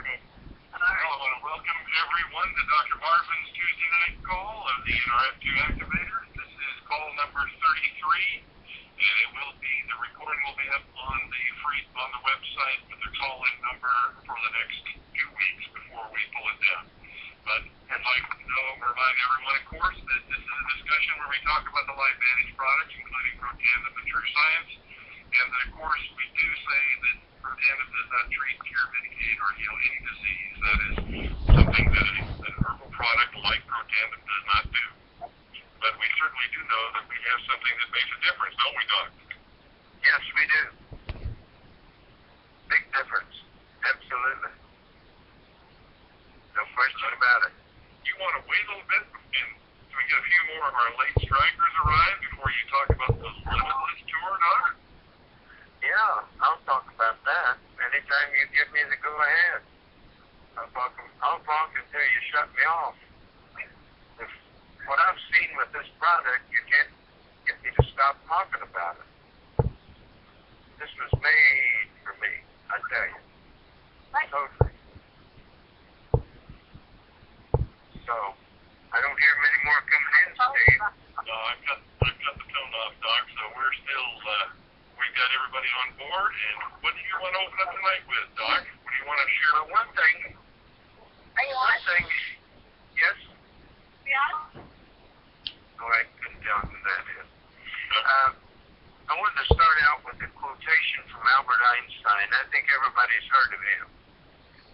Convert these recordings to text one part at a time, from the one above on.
Well, I want to welcome everyone to Dr. Marvin's Tuesday night call of the NRF2 Activator. This is call number 33, and the recording will be up on the website with the call-in number for the next 2 weeks before we pull it down. But I'd like to remind everyone, of course, that this is a discussion where we talk about the LifeVantage products, including Protandim and True Science, and that, of course, we do say that Protandim does not treat, cure, mitigate, or heal any disease. That is something that an herbal product like Protandim does not do. But we certainly do know that we have something that makes a difference, don't we, Doc? Yes, we do. Big difference. Absolutely. No question about it. You want to wait a little bit, and so we get a few more of our late strikers arrive before you talk about the Limitless Tour, Doc? Yeah, I'll talk about that. Anytime you give me the go-ahead. I'll talk until you shut me off. What I've seen with this product, you can't get me to stop talking about it. This was made for me, I tell you. Totally. So, I don't hear many more coming in, Steve. No, I've got the tone off, Doc, so we're still, we've got everybody on board, and what do you want to open up tonight with, Doc? What do you want to share? Well, one thing, yes? Yeah. Oh, I couldn't tell who that is. I wanted to start out with a quotation from Albert Einstein. I think everybody's heard of him.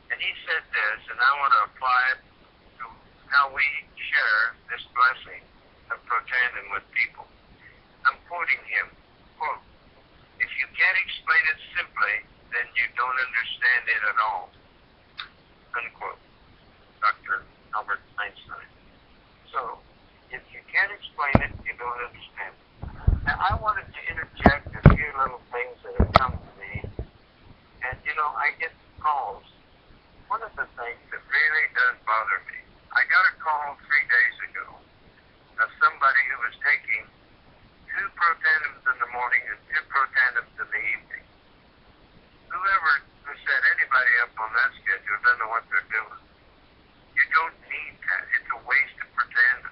And he said this, and I want to apply it to how we share this blessing of Protandim with people. I'm quoting him, quote, "If you can't explain it simply, then you don't understand it at all." Unquote. Dr. Albert Einstein. So, if you can't explain it, you don't understand it. Now, I wanted to interject a few little things that have come to me. And, I get calls. One of the things that really does bother me, I got a call 3 days ago of somebody who was taking 2 Protandims in the morning and 2 Protandims in the evening. Who set anybody up on that schedule doesn't know what they're doing. You don't need that. It's a waste of Protandim.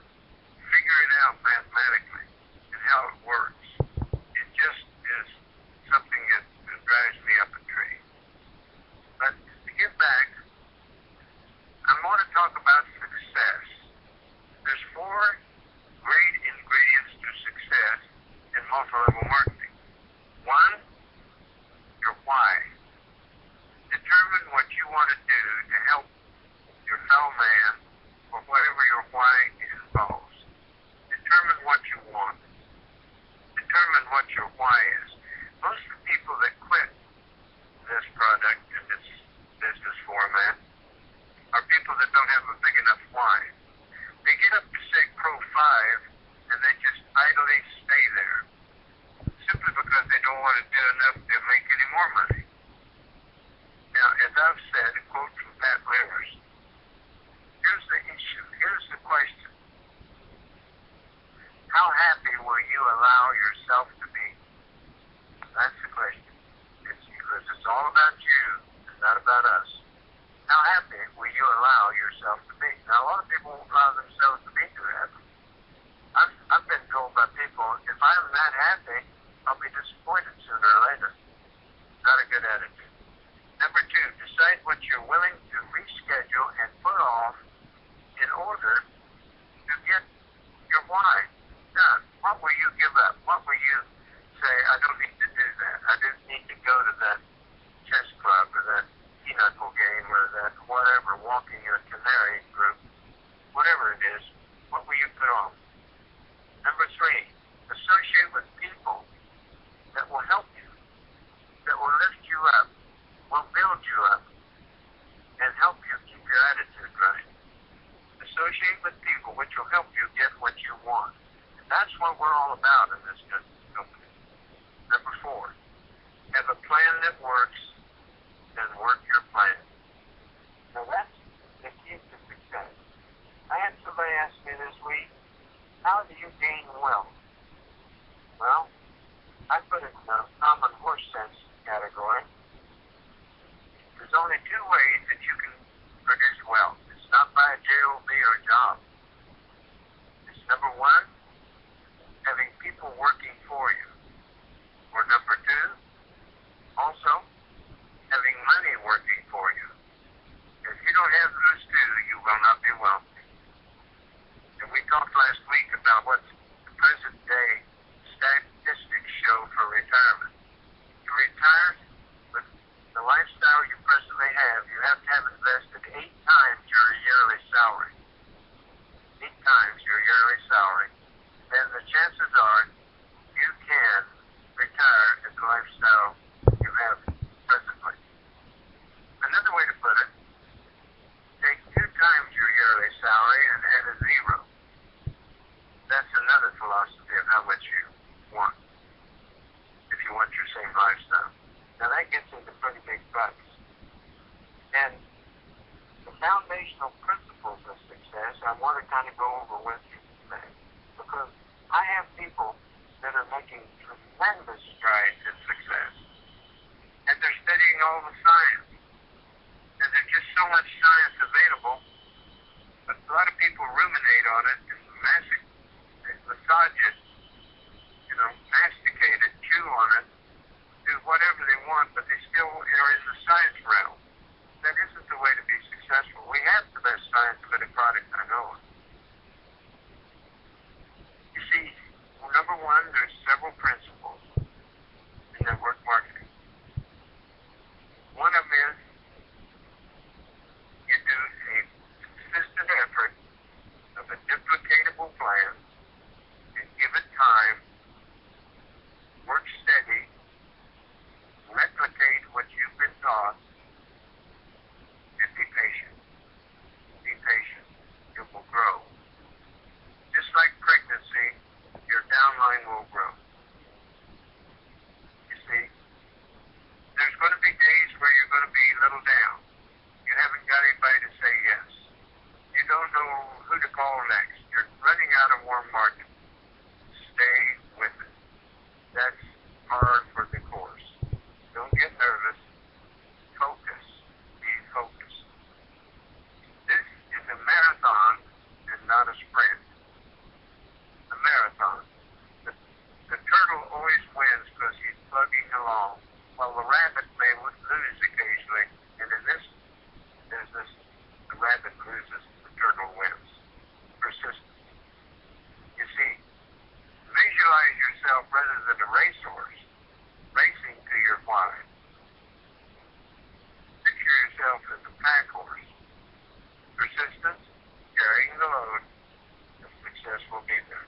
Figure it out mathematically and how it works. It just is something that drives me up a tree. But to get back, I want to talk about success. There's 4 great ingredients to success in multi-level marketing. 1, your why. Determine what you want to do to help your fellow man or whatever your why involves. Determine what you want. Determine what your why is. Most of the people that quit this product in this business format are people that don't have a big enough why. They get up to say Pro 5 and they just idly stay there simply because they don't want to do enough to make any more money. Now, as I've said, a quote from Pat Rivers, here's the issue, here's the question. How happy will you allow yourself to be? That's the question. Because it's all about you, it's not about us. How happy will you allow yourself to be? Now, a lot of people won't allow themselves to be too happy. I've been told by people, if I'm that happy, I'll be disappointed sooner or later. Not a good attitude. Number 2, decide what you're willing to reschedule and put off in order to get your why done. What will you give up? What will you say, I don't need to do that. I just need to go to that chess club or that pinochle game or that whatever, walking in a canary group, whatever it is, what will you put off? Number 3, associate with people that will help you, that will lift you up, will build you up, and help you keep your attitude right. Associate with people which will help you get what you want. And that's what we're all about in this company. Number 4, have a plan that works and work your plan. Now that's the key to success. I had somebody ask me this week, how do you gain wealth? Well, I put it in the common horse sense category. There's only 2 ways that you can produce wealth. It's not by a JOB or a job. It's number one, having people working for you. Or number two, also having money working for you. If you don't have those two, you will not be wealthy. And we talked last week about what the present day statistics show for retirement. To retire with the lifestyle you presently have, you have to have invested 8 times your yearly salary. 8 times your yearly salary. Then the chances are you can retire at the lifestyle you have presently. Another way to put it, take 2 times your yearly salary and add a 0. That's another philosophy of how much you want, if you want your same lifestyle. Now that gets into pretty big bucks. And the foundational principles of success I want to kind of go over with you today, because I have people that are making tremendous strides in success, and they're studying all the science, and there's just so much science available, but a lot of people ruminate on it and massage it, masticate it, chew on it, do whatever they want, but they still are in the science realm. That isn't the way to be successful. We have the best scientific product I know of. You see, number one, there's several principles in network marketing. One of them is you do a consistent effort of a duplicatable plan and give it time, work steady, replicate what you've been taught, and be patient. Be patient. It will grow. Just like pregnancy, your downline will grow. You see, there's going to be days where you're going to be a little down. You haven't got anybody to say yes. You don't know who to call next. You're running out of warm market. Stay with it. That's hard for the course. Don't get nervous. Focus. Be focused. This is a marathon and not a sprint. A marathon. The turtle always wins because he's plugging along, while the rabbit may lose occasionally, and in this business, the rabbit loses, the turtle wins. Persistence. You see, visualize yourself rather than a racehorse, racing to your why. Picture yourself as a pack horse. Persistence, carrying the load, and success will be there.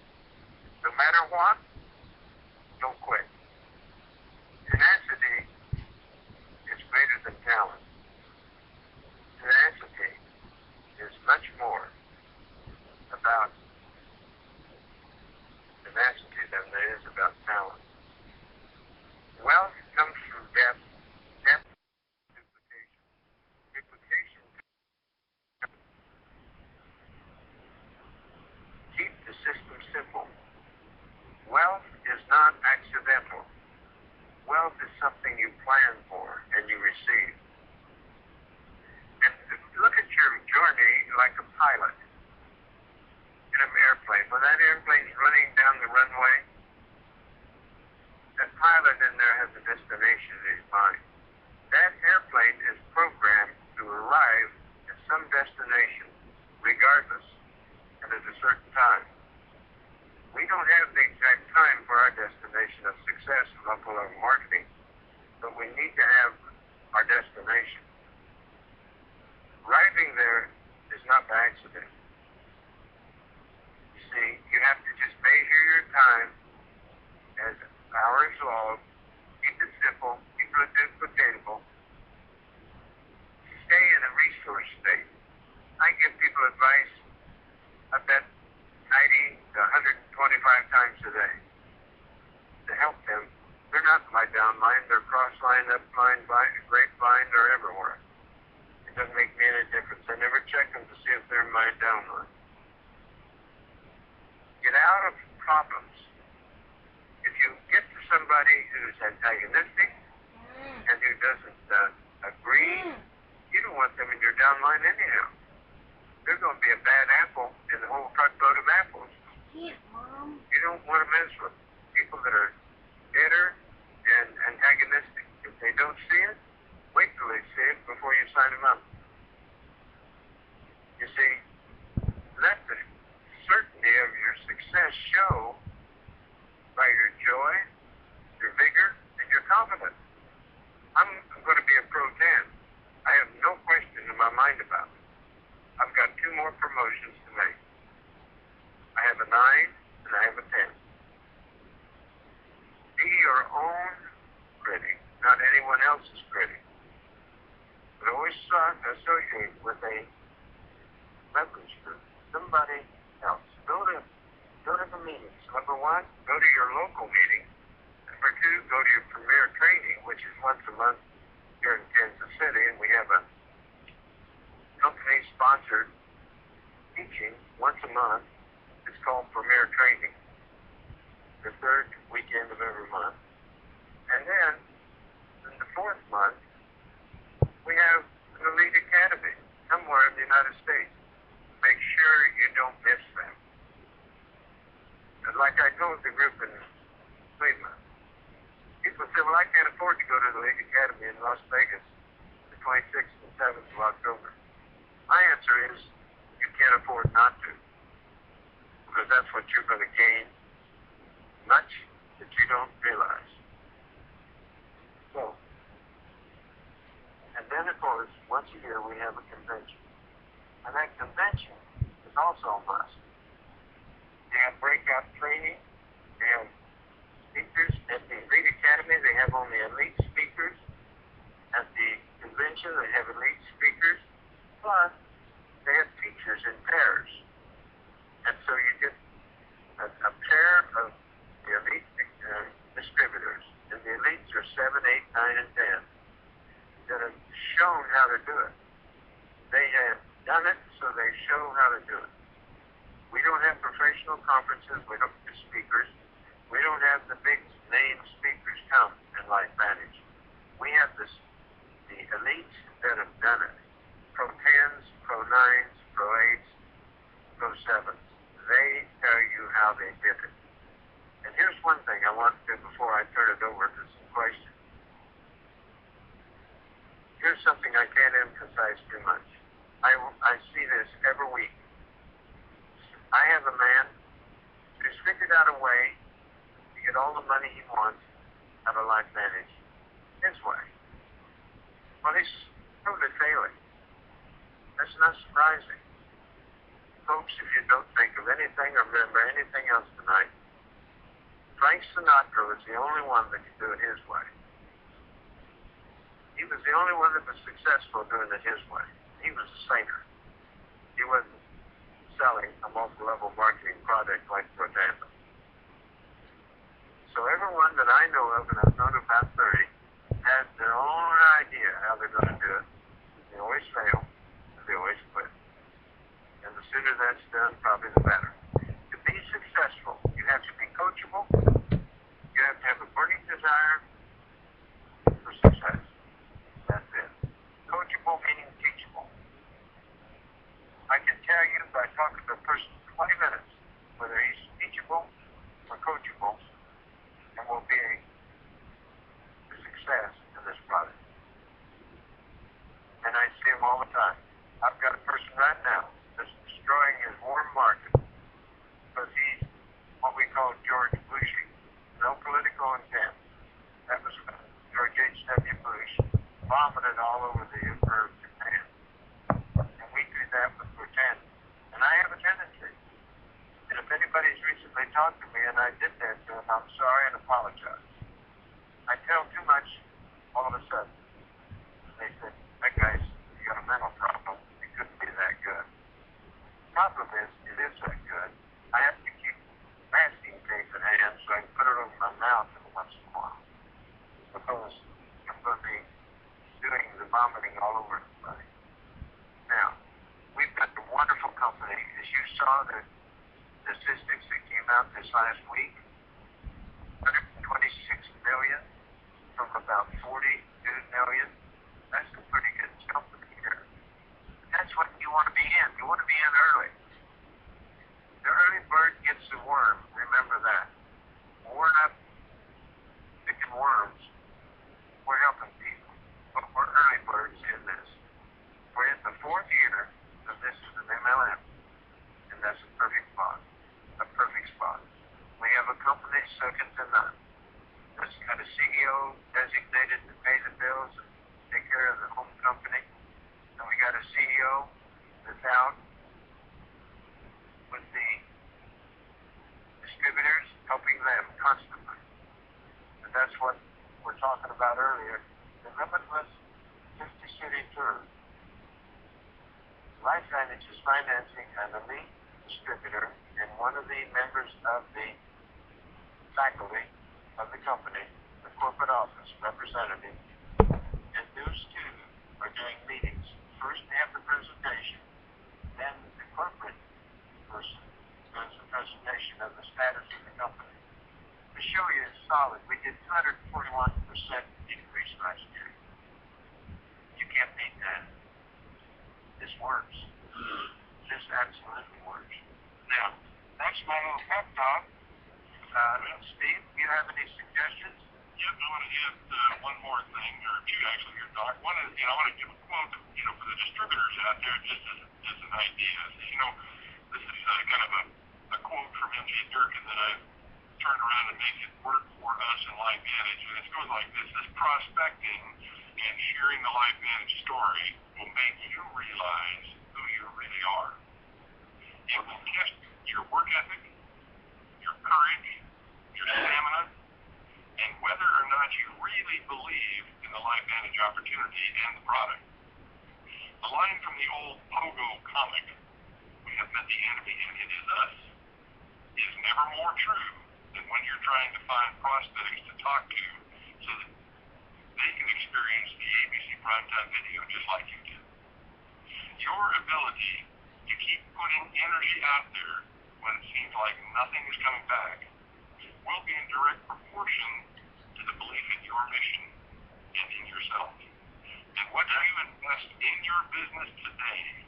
No matter what, don't quit. Tenacity is greater than talent. Tenacity is much more about tenacity than there is about talent. Wealth comes from depth, duplication. Duplication. Keep the system simple. Wealth is not accidental. Wealth is something you plan for and you receive. And look at your journey like a pilot in an airplane. When that airplane's running down the runway, that pilot in there has a destination in his mind. That airplane is programmed to arrive at some destination, regardless, and at a certain time. We don't have the exact time for our destination of success in local marketing, but we need to have our destination. Arriving there is not by accident. You see, you have to just measure your time as hours long, keep it simple, keep it duplicatable, stay in a resource state. I give people advice, I bet 90 to 125 times a day to help them. They're not my downline, they're cross-line, upline, grapevine, they're everywhere. It doesn't make me any difference. I never check them to see if they're my downline. Get out of problems. If you get to somebody who's antagonistic and who doesn't agree, you don't want want them in your downline anyhow. They're going to be a bad apple in the whole truckload of apples. Yeah, Mom. You don't want to mess with people that are bitter and antagonistic. If they don't see it, wait till they see it before you sign them up. You see, let the certainty of your success show by your joy, your vigor, and your confidence. I'm going to be a Pro 10. I have no question in my mind about it. I've got 2 more promotions to make. I have a 9 and I have a 10. Be your own critic, not anyone else's critic. But always associate with a leverage group, somebody else. Go to the meetings. Number 1, go to your local meeting. Number 2, go to your premier training, which is once a month here in Kansas City, and we have a company-sponsored teaching once a month. It's called Premier Training, the 3rd weekend of every month. And then, in the 4th month, we have an Elite Academy somewhere in the United States. Make sure you don't miss them. And like I told the group in Cleveland, people say, well, I can't afford to go to the Elite Academy in Las Vegas the 26th and 7th of October. My answer is, you can't afford not to, because that's what you're going to gain much that you don't realize. So, and then of course, once a year we have a convention. And that convention is also a must. They have breakout training, they have speakers. At the Elite Academy, they have only elite speakers. At the convention, they have elite speakers. Plus, they have teachers in pairs. And so you get a pair of the elite distributors. And the elites are 7, 8, 9, and 10 that have shown how to do it. They have done it, so they show how to do it. We don't have professional conferences. We don't have speakers. We don't have the big name speakers come in LifeVantage. We have the elites that have done it. Pro 10s, Pro 9s, Pro 8s, Pro 7s. They tell you how they did it. And here's one thing I want to do before I turn it over to some questions. Here's something I can't emphasize too much. I see this every week. I have a man who's figured out a way to get all the money he wants out of LifeVantage his way. Well, he's totally failing. That's not surprising. Folks, if you don't think of anything or remember anything else tonight, Frank Sinatra was the only one that could do it his way. He was the only one that was successful doing it his way. He was a singer. He wasn't selling a multi-level marketing product like Loretta. So everyone that I know of, and I've known about 30, has their own idea how they're going to do it. They always fail, and they always quit. And the sooner that's done, probably the better. To be successful, you have to be coachable. You have to have a burning desire for success. That's it. Coachable meaning teachable. I can tell you by talking to a person 20 minutes whether he's teachable or coachable and will be a success in this product. And I see him all the time. I've got a person right now that's destroying his warm market because he's what we call George Bushy. No political intent. That was George H.W. Bush. Vomited all over the Emperor of Japan. And we do that with pretend. And I have a tendency. And if anybody's recently talked to me and I did that to them, I'm sorry and apologize. I tell too much all of a sudden. They said, that guy's got a mental problem. It couldn't be that good. The problem is, it is that good. I have to keep masking tape in hand so I can put it over my mouth every once in a while. Because I'm going to be doing the vomiting all over everybody. Now, we've got a wonderful company. As you saw the statistics that came out this last week, 126 million from about 42 million. That's a pretty good company here. want to be in. You want to be in early. The early bird gets the worm. Remember that. When we're not picking worms, we're helping people. But we're early birds in this. We're in the fourth year of this is an MLM. And that's a perfect spot. A perfect spot. We have a company second to none. That's got a CEO designated to pay the bills and take care of the home company. And we got a CEO that's out with the distributors, helping them constantly. And that's what we're talking about earlier. The limitless 50-city tour. LifeVantage is financing an elite distributor and one of the members of the faculty of the company, the corporate office representative, and those two are doing meetings. First they have the presentation, then the corporate person does the presentation of the status of the company. To show you it's solid, we did 241% increase last year. You can't beat that. This works. This absolutely works. Now, that's my little pep talk. Steve, do you have any suggestions? Yep, I want to add one more thing, or two actually, your talk. One is, I want to give a quote, for the distributors out there, just as an idea. This is kind of a quote from M.J. Durkin that I've turned around and make it work for us in LifeVantage. And it goes like this: prospecting and sharing the LifeVantage story will make you realize who you really are. It will test your work ethic, your courage, your stamina, and whether or not you really believe in the LifeVantage opportunity and the product. The line from the old Pogo comic, "We have met the enemy and it is us," is never more true than when you're trying to find prospects to talk to so that they can experience the ABC Primetime Video just like you did. Your ability to keep putting energy out there when it seems like nothing is coming back will be in direct proportion to the belief in your mission and in yourself. And what you invest in your business today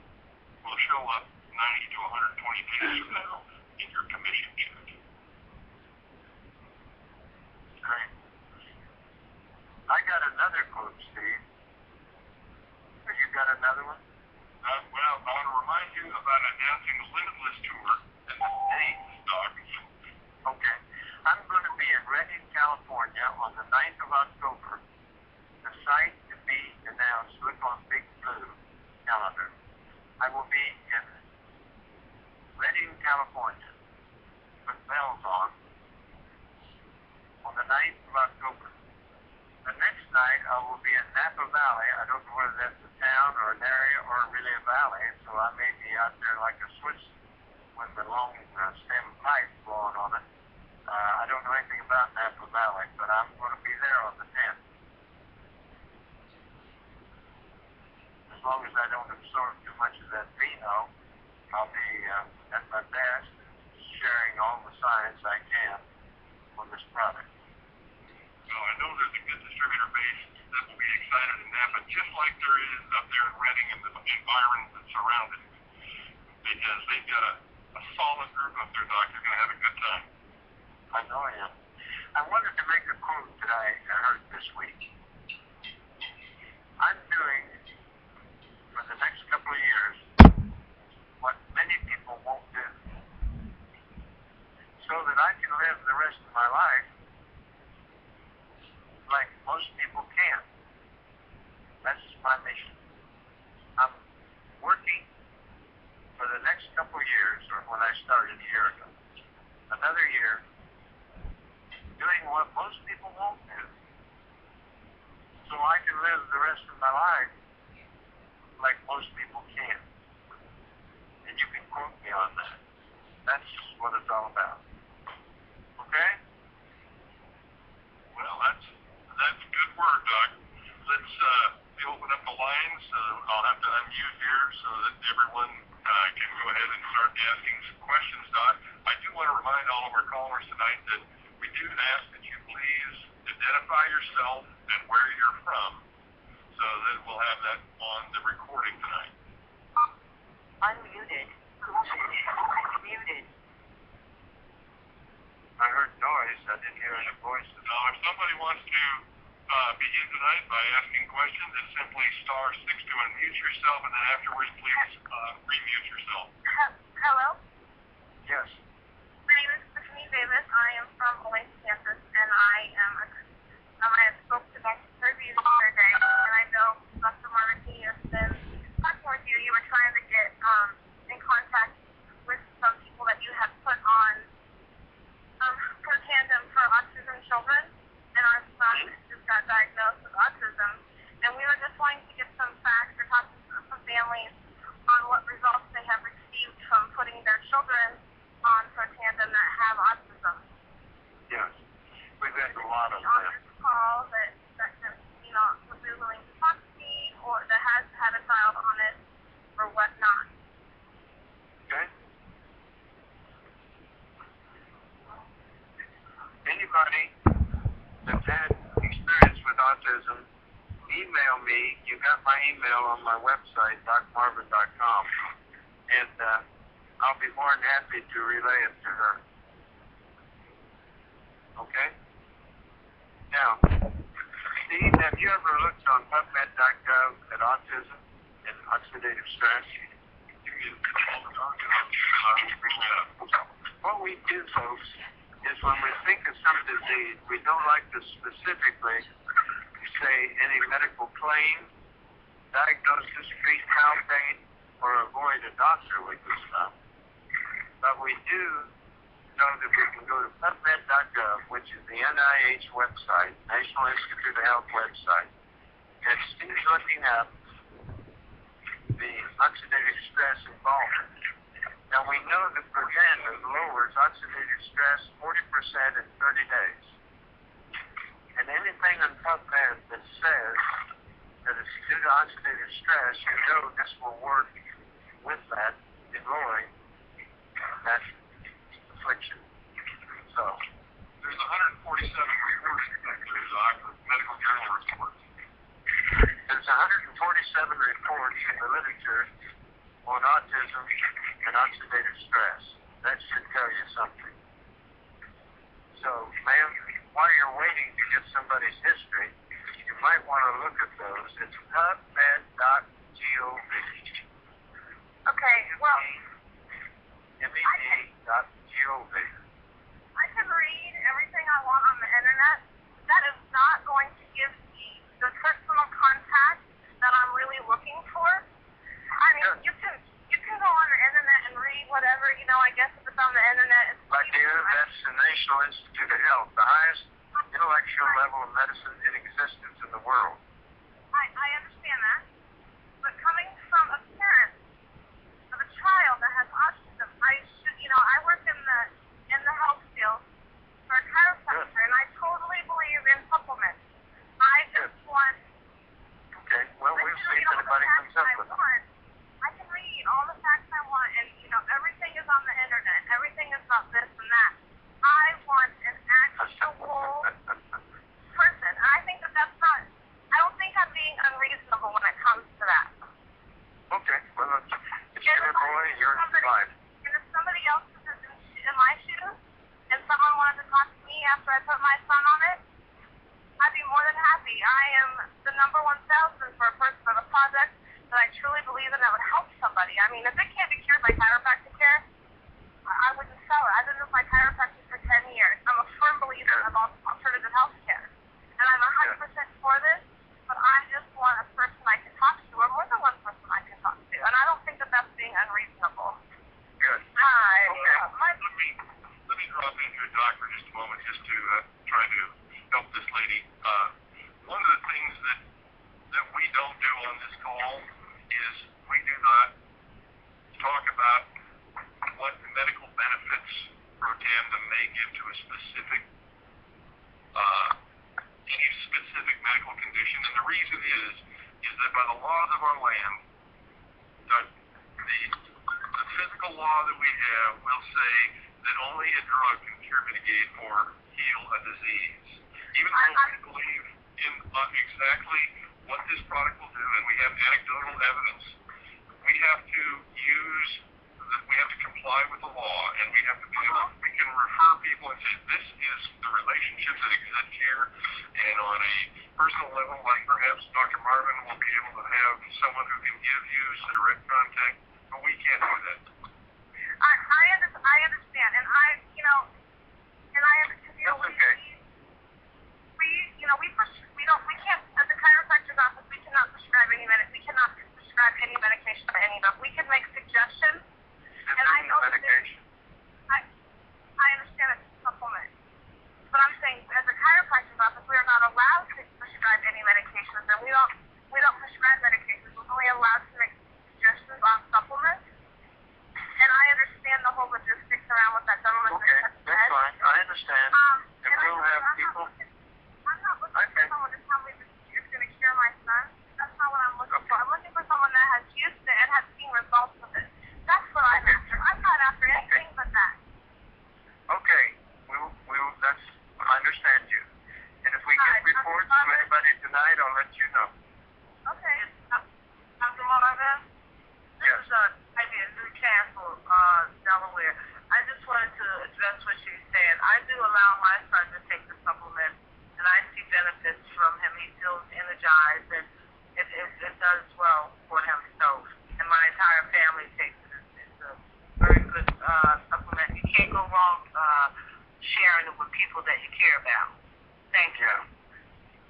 will show up 90 to 120 days from now in your commission check. Great. I got another quote, Steve. Have you got another one? Well, I want to remind you about announcing the Limitless Tour and the date stock. Okay. I'm going to be in Redding, California on the 9th of October. The site to be announced, look on Big Blue calendar. I will be in Redding, California with bells on the 9th of October. The next night I will be in Napa Valley. I don't know whether that's a town or an area or really a valley, so I may be out there like a Swiss with the long stem pipe blowing on it. I don't know anything about Napa Valley, but I'm going to be there on the 10th. As long as I don't absorb too much of that vino, I'll be at my best sharing all the science I can on this product. Well, I know there's a good distributor base that will be excited in Napa, just like there is up there in Redding and the environs that surround it. Because they've got a solid group up there, Doc. You're going to have a good time. I know I am. I wanted to make a quote that I heard this week. I'm doing, for the next couple of years, what many people won't do, so that I can live the rest of my life like most people can. That's my mission. I'm working for the next couple of years, or when I started a year ago, another year, doing what most people won't do, so I can live the rest of my life like most people can. And you can quote me on that. That's what it's all about. Okay? Well, that's a good word, Doc. Let's open up the lines. I'll have to unmute here so that everyone can go ahead and start asking some questions, Doc. I do want to remind all of our callers tonight that we do ask that you please identify yourself and where you're from so that we'll have that on the recording tonight. hearing the voices. Now, if somebody wants to begin tonight by asking questions, it's simply *6 to unmute yourself, and then afterwards, please remute yourself. Hello? Yes. My name is Tiffany Davis. I am from Orange, Kansas, and I spoke to Dr. Kirby the other day, and I know Dr. Marvin, he has been talking with you. You were trying to get in contact with some people that you have put on for tandem for autism children, and our son just got diagnosed with autism, and we were just wanting to get some facts or talking to some families on what results they have received from putting their children on for tandem that have autism. Yes. We've had a lot of On that. this call that would be willing to talk to me or that has had a child on it or whatnot. Okay. Anybody that's had experience with autism, email me. You got my email on my website, drmarvin.com, and I'll be more than happy to relay it to her. Okay? Now, Steve, have you ever looked on PubMed.gov at autism and oxidative stress? What we do, folks, is when we think of some disease, we don't like to specifically say any medical claim, diagnosis, treat cow pain, or avoid a doctor with this stuff. But we do know that we can go to PubMed.gov, which is the NIH website, National Institute of Health website, and Steve's looking up the oxidative stress involvement. Now we know that Protandim lowers oxidative stress 40% in 30 days. And anything on PubMed that says that it's due to oxidative stress, you know this will work with that in lowering that affliction. So there's 147 reports that there's medical journal reports. There's 147 reports in the literature on autism and oxidative stress. That should tell you something. So, ma'am, while you're waiting to get somebody's history, you might want to look at those. It's PubMed.gov. Okay, well, MED.gov. I can read everything I want on the internet. That is not going to give me the personal contact that I'm really looking for. I mean, you can go on the internet and read whatever, I guess if it's on the internet, it's My dear, that's the National Institute of Health, the highest intellectual level of medicine in existence in the world. I understand that. But coming from a parent of a child that has autism, I work in the health field for a chiropractor, and I totally believe in supplements. I just want. Okay, well, we'll see if anybody comes up with them. I can read all the facts I want, and everything is on the internet. Everything is about this and that. I want an actual person. And I think that's not. I don't think I'm being unreasonable when it comes to that. Okay, well, it's your boy, you're fine. And if somebody else is in my shoes, and someone wanted to talk to me after I put my son on it, I'd be more than happy. I am the number one salesman for a person of a project that I truly believe in that would help somebody. I mean, if it can't be cured by chiropractic care, I wouldn't sell it. I've been with my chiropractor for 10 years. I'm a firm believer of alternative health care. And I'm 100% for this, but I just want a person I can talk to, or more than one person I can talk to. And I don't think that that's being unreasonable. Good. Hi. Okay. Let me drop in here, Doc, for just a moment, just to try to help this lady. One of the things that we don't do on this call is we do not talk about what medical benefits Protandim may give to a specific any specific medical condition, and the reason is that by the laws of our land, the physical law that we have will say that only a drug can cure, mitigate, or heal a disease. Even though we believe in exactly what this product will do, and we have anecdotal evidence, we have to comply comply with the law, and we have to be able, we can refer people and say, this is the relationship that exists here, and on a personal level, like perhaps Dr. Marvin will be able to have someone who can give you some direct contact, but we can't do that. I understand, and we can't, at the chiropractor's office, we cannot prescribe any medication to any of us. We can make suggestions, and I know medication. I understand it's a supplement, but I'm saying, as a chiropractor's office, we are not allowed to prescribe any medications, and we don't prescribe medications. We're only allowed to make suggestions on supplements. And I understand the whole logistics around what that government Okay, that's fine. I understand. And we'll have people. I'm not looking for someone to tell me this is going to cure my son. That's not what I'm looking for. I'm looking for someone that has used it and has seen results with it. That's what I'm after. I'm not after anything but that. Okay, that's, I understand you. And if we get reports from anybody tonight, I'll let you know. Okay. Dr. Marvin? Yes. New Castle, Delaware. I just wanted to address what she's saying. I do allow my son to take the supplement, and I see benefits from him. He feels energized, and it does well for him. So, and my entire family takes it. It's a very good supplement. You can't go wrong sharing it with people that you care about. Thank you. Yeah.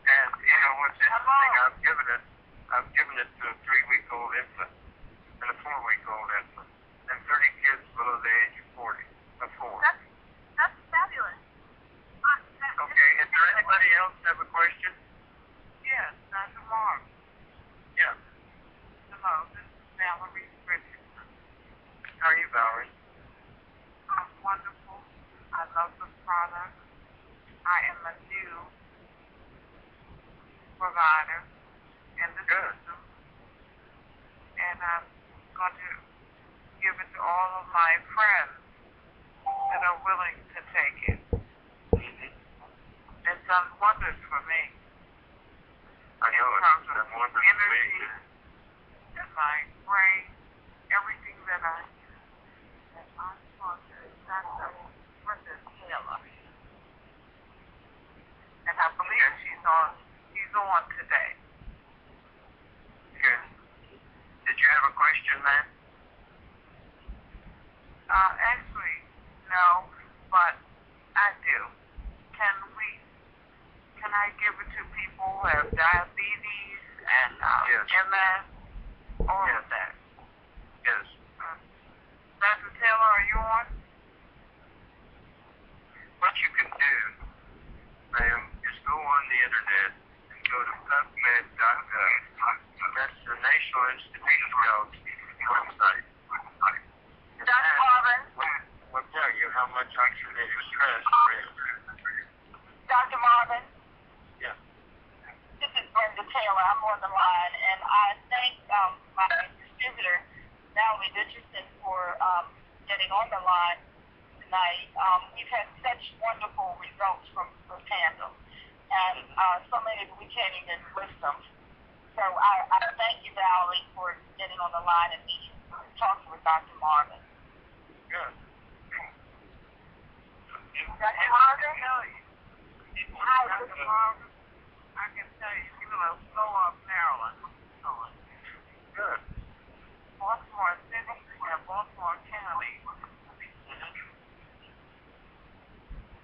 And you know what's interesting? I've given it to a 3-week-old infant and a 4-week-old infant, and 30 kids below the age of 40. That's fabulous. Okay, is there anybody else have a question? Yes, Dr. Mark. Yeah. Hello, this is Valerie Richardson. How are you, Valerie? I'm wonderful. I love the product. I am a new provider in the system, and I'm going to give it to all of my friends that are willing to take it. It's done wonders for me. I know it's done wonders for me. And my brain, everything that I'm supposed to Dr. Brenda Taylor. And I believe she's on today. Good. Did you have a question, man? Actually, no, but I do. Can I give it to people who have diabetes and Yes. MS? All Yes. of that. Yes. Dr. Taylor, are you on? What you can do, ma'am, is go on the internet and go to PubMed.gov. That's the National Institute of Health website. Dr. Marvin? Will tell you how much oxidative stress there is. Dr. Marvin? Yeah. This is Brenda Taylor. I'm on the line, and I thank my distributor, Natalie Richardson, for getting on the line tonight. We've had such wonderful results from Tandem, and so many that we can't even list them. So I thank you, Valerie, for getting on the line and talking with Dr. Marvin. Good. Dr. Marvin? Hi, Dr. Marvin. I can tell you, you're going to blow up Maryland. Good. Baltimore City and Baltimore County.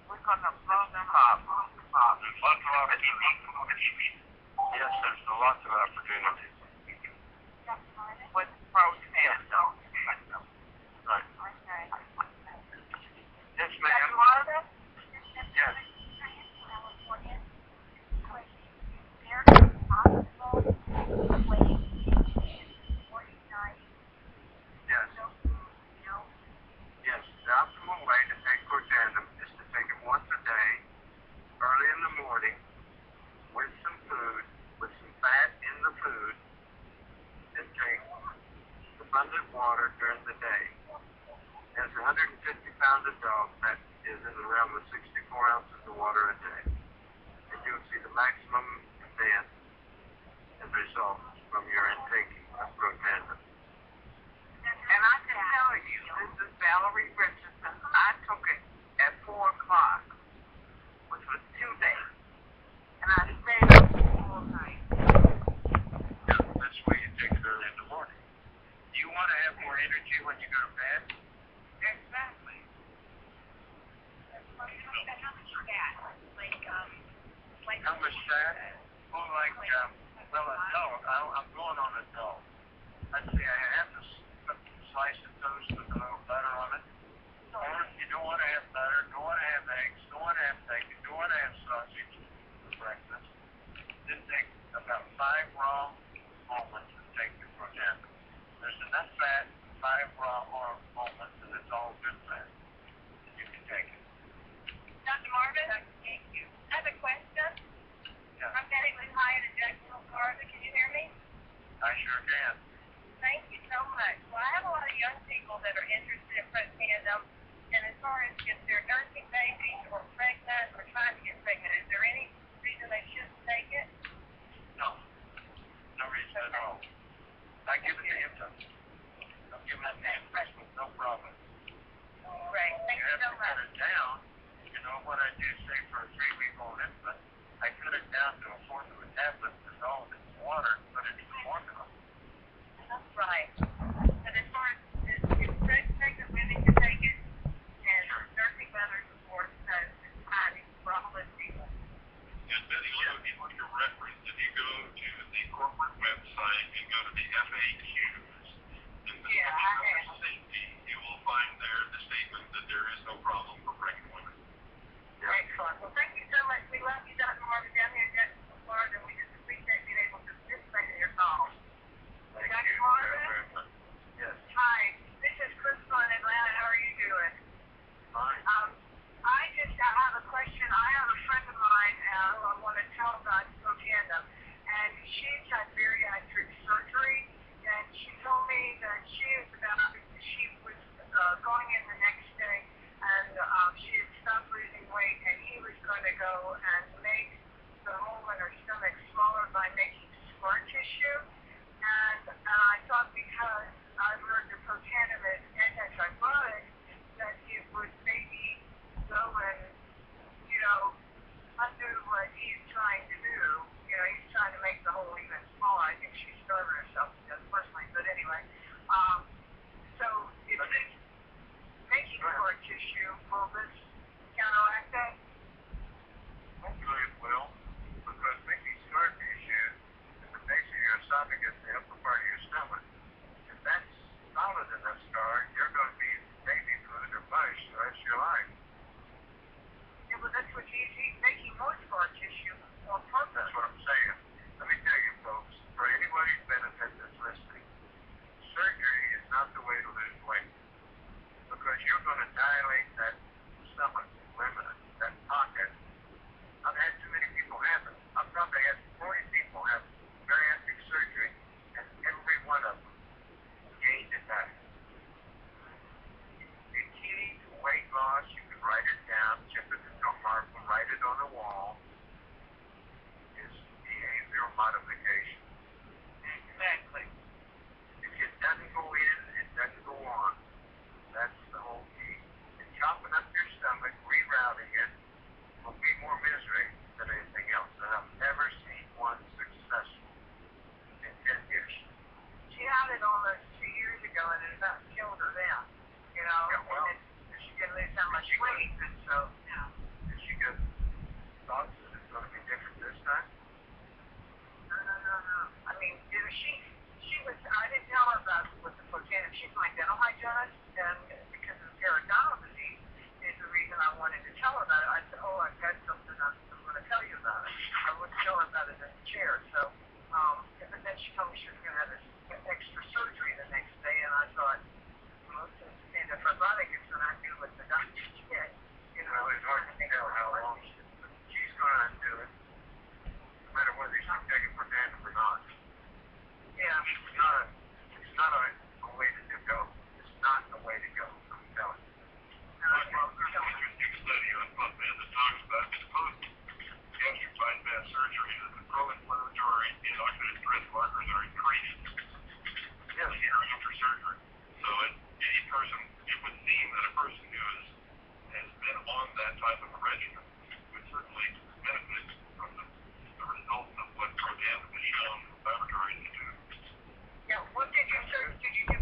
We're going to blow them up. There's lots of opportunities. Yes, there's lots of opportunities. With protest, though. Right. Okay. Yes, Dr. ma'am. Marvin? Yes. Yes. Yes. The optimal way to take Protandim is to take it once a day, early in the morning, with some food, with some fat in the food, and take abundant water during the day. As a 150-pound adult, that is in the realm of 64 ounces of water a day. And you'll see the maximum advance and results from your intake of Protandim. And I can tell you, this is Valerie. you want to have more energy when you go to bed? Exactly. How much fat? How much fat? Oh, well, adult. I'm going on adult. Let's see, I have to slice of toast with a little butter on it. Or if you don't want to have butter, don't want to have eggs, don't want to have bacon, don't want to have sausage for breakfast, then take about 5 raw almonds and take the protein. There's enough fat in 5 raw almonds, and it's all good fat. You can take it. Dr. Marvin? Thank you. I have a question. Yeah. I'm medically high in Jacksonville, Florida. Can you hear me? I sure can. Thank you so much. Well, I have a lot of young people that are interested in postpartum, and as far as if they're nursing babies or pregnant or trying to get pregnant, is there any reason they shouldn't take it? No. No reason at all. I give it to infants. I'll give it to infants with no problem. Great. Thank You you have so to cut much. it down. You know what I do say for a 3-week-old infant, I cut it down to a fourth of a tablet, dissolve it in water, and put it in formula. That's right. But as far as if pregnant women can take it, and nursing mothers, of course, it's hiding for all those people. And Betty Lou, if you want your reference, if you go to the corporate website and go to the FAQs, and the safety, you will find there the statement that there is no problem for pregnant women. Excellent. Well, thank you so much. We love you, Dr. Marvin, down here in Jacksonville, Florida, and we just appreciate being able to participate in your call. Thank Dr. you Marvin? very much. Yes. Hi, this is Crystal in Atlanta. How are you doing? Fine. I have a question. I have a friend of mine who I want to tell about Spokane, and she's had bariatric surgery, and she told me that she was going in the next day, and she had stopped losing weight, and he was going to go and make the hole in her stomach smaller by making scar tissue. And I thought because I heard the protanum is antifibrotic, that it would maybe go and, undo what he's trying to do. He's trying to make the hole even smaller. I think she's starving herself to death personally, but anyway. So if it's making scar tissue, will this counteract that? Hopefully it will, because making scar tissue is the base of your esophagus, the upper part of your stomach. If that's solid enough scar, you're going to be baby food or mush the rest of your life. Yeah, well, that's what he's making more scar tissue on purpose. That's what I'm saying. Let me tell you, folks, for anybody's benefit that's listening, surgery is not the way to lose weight, because you're going to dilate that stomach limit, that pocket. I've had too many people have it. I've probably had 40 people have bariatric surgery, and every one of them gained it back. The key to weight loss, you can write it down, chip it into a marker, write it on the wall, is behavioral modification. Exactly. If it doesn't go in, it doesn't go on. That's the whole key. And chopping up your stomach, rerouting it, will be more misery than anything else. And I've never seen one successful in 10 years. She had it almost 2 years ago, and it about killed her then. Yeah, well, and she didn't lose that much weight, and so, Did she get thoughts that it's going to be different this time? No. I mean, she was, I didn't tell her about what the protein, she's my dental hygienist, and because of periodontal disease is the reason I wanted to tell her about it. I said, I've got something I'm going to tell you about it. I wouldn't tell her about it in the chair, so, but then she told me she was going to have this extra surgery the next day, and I thought, since antifibrotic is going to undo what the doctor said, Well, it's hard to tell how long she's going to undo it, no matter whether she's taking protein or not. Yeah. It's not a way to go. It's not a way to go. I'm telling you. There's an interesting study on PubMed that talks about the post-gastric bypass surgery that the pro-inflammatory and oxidative stress markers are increased after surgery. So any person, it would seem that a person who has been on that type of a regimen would certainly benefit from the results of what Prodan has shown laboratories to do. Yeah, what did you do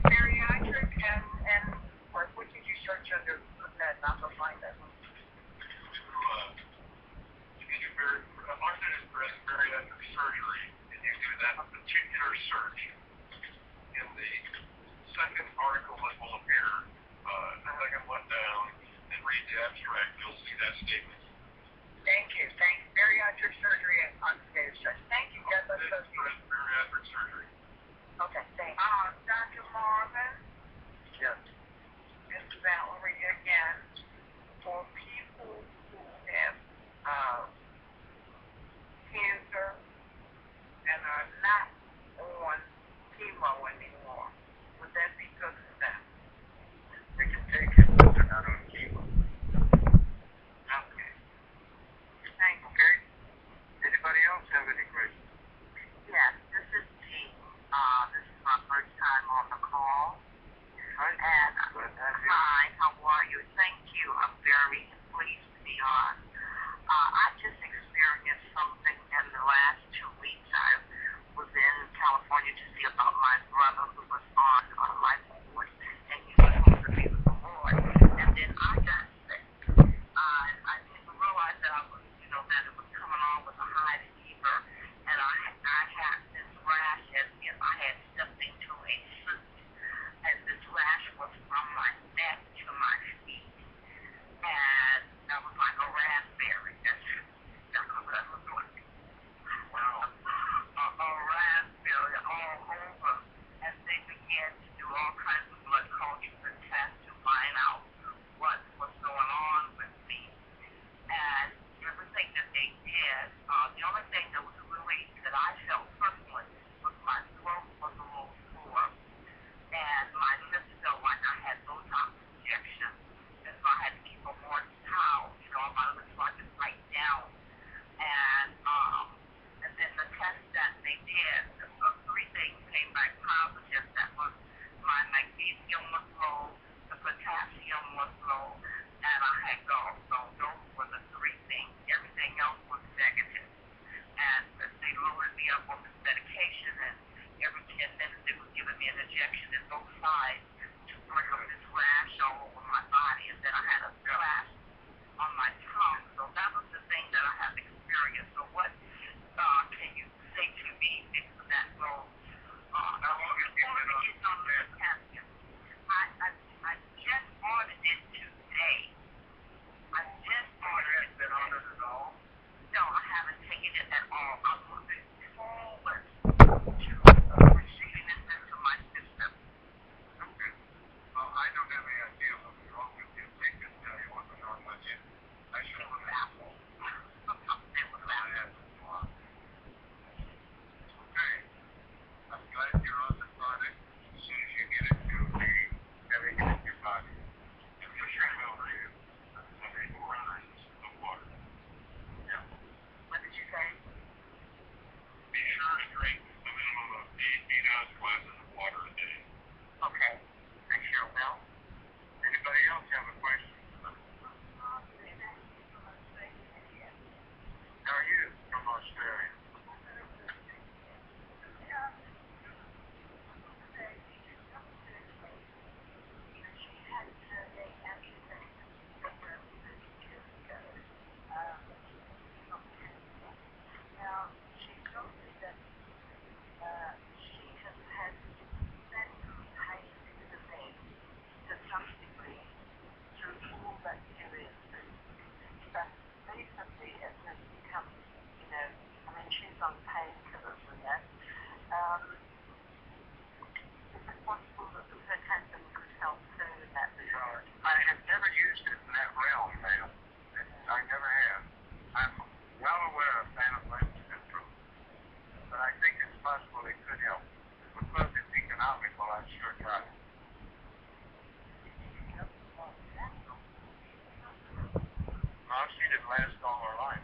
last all our life.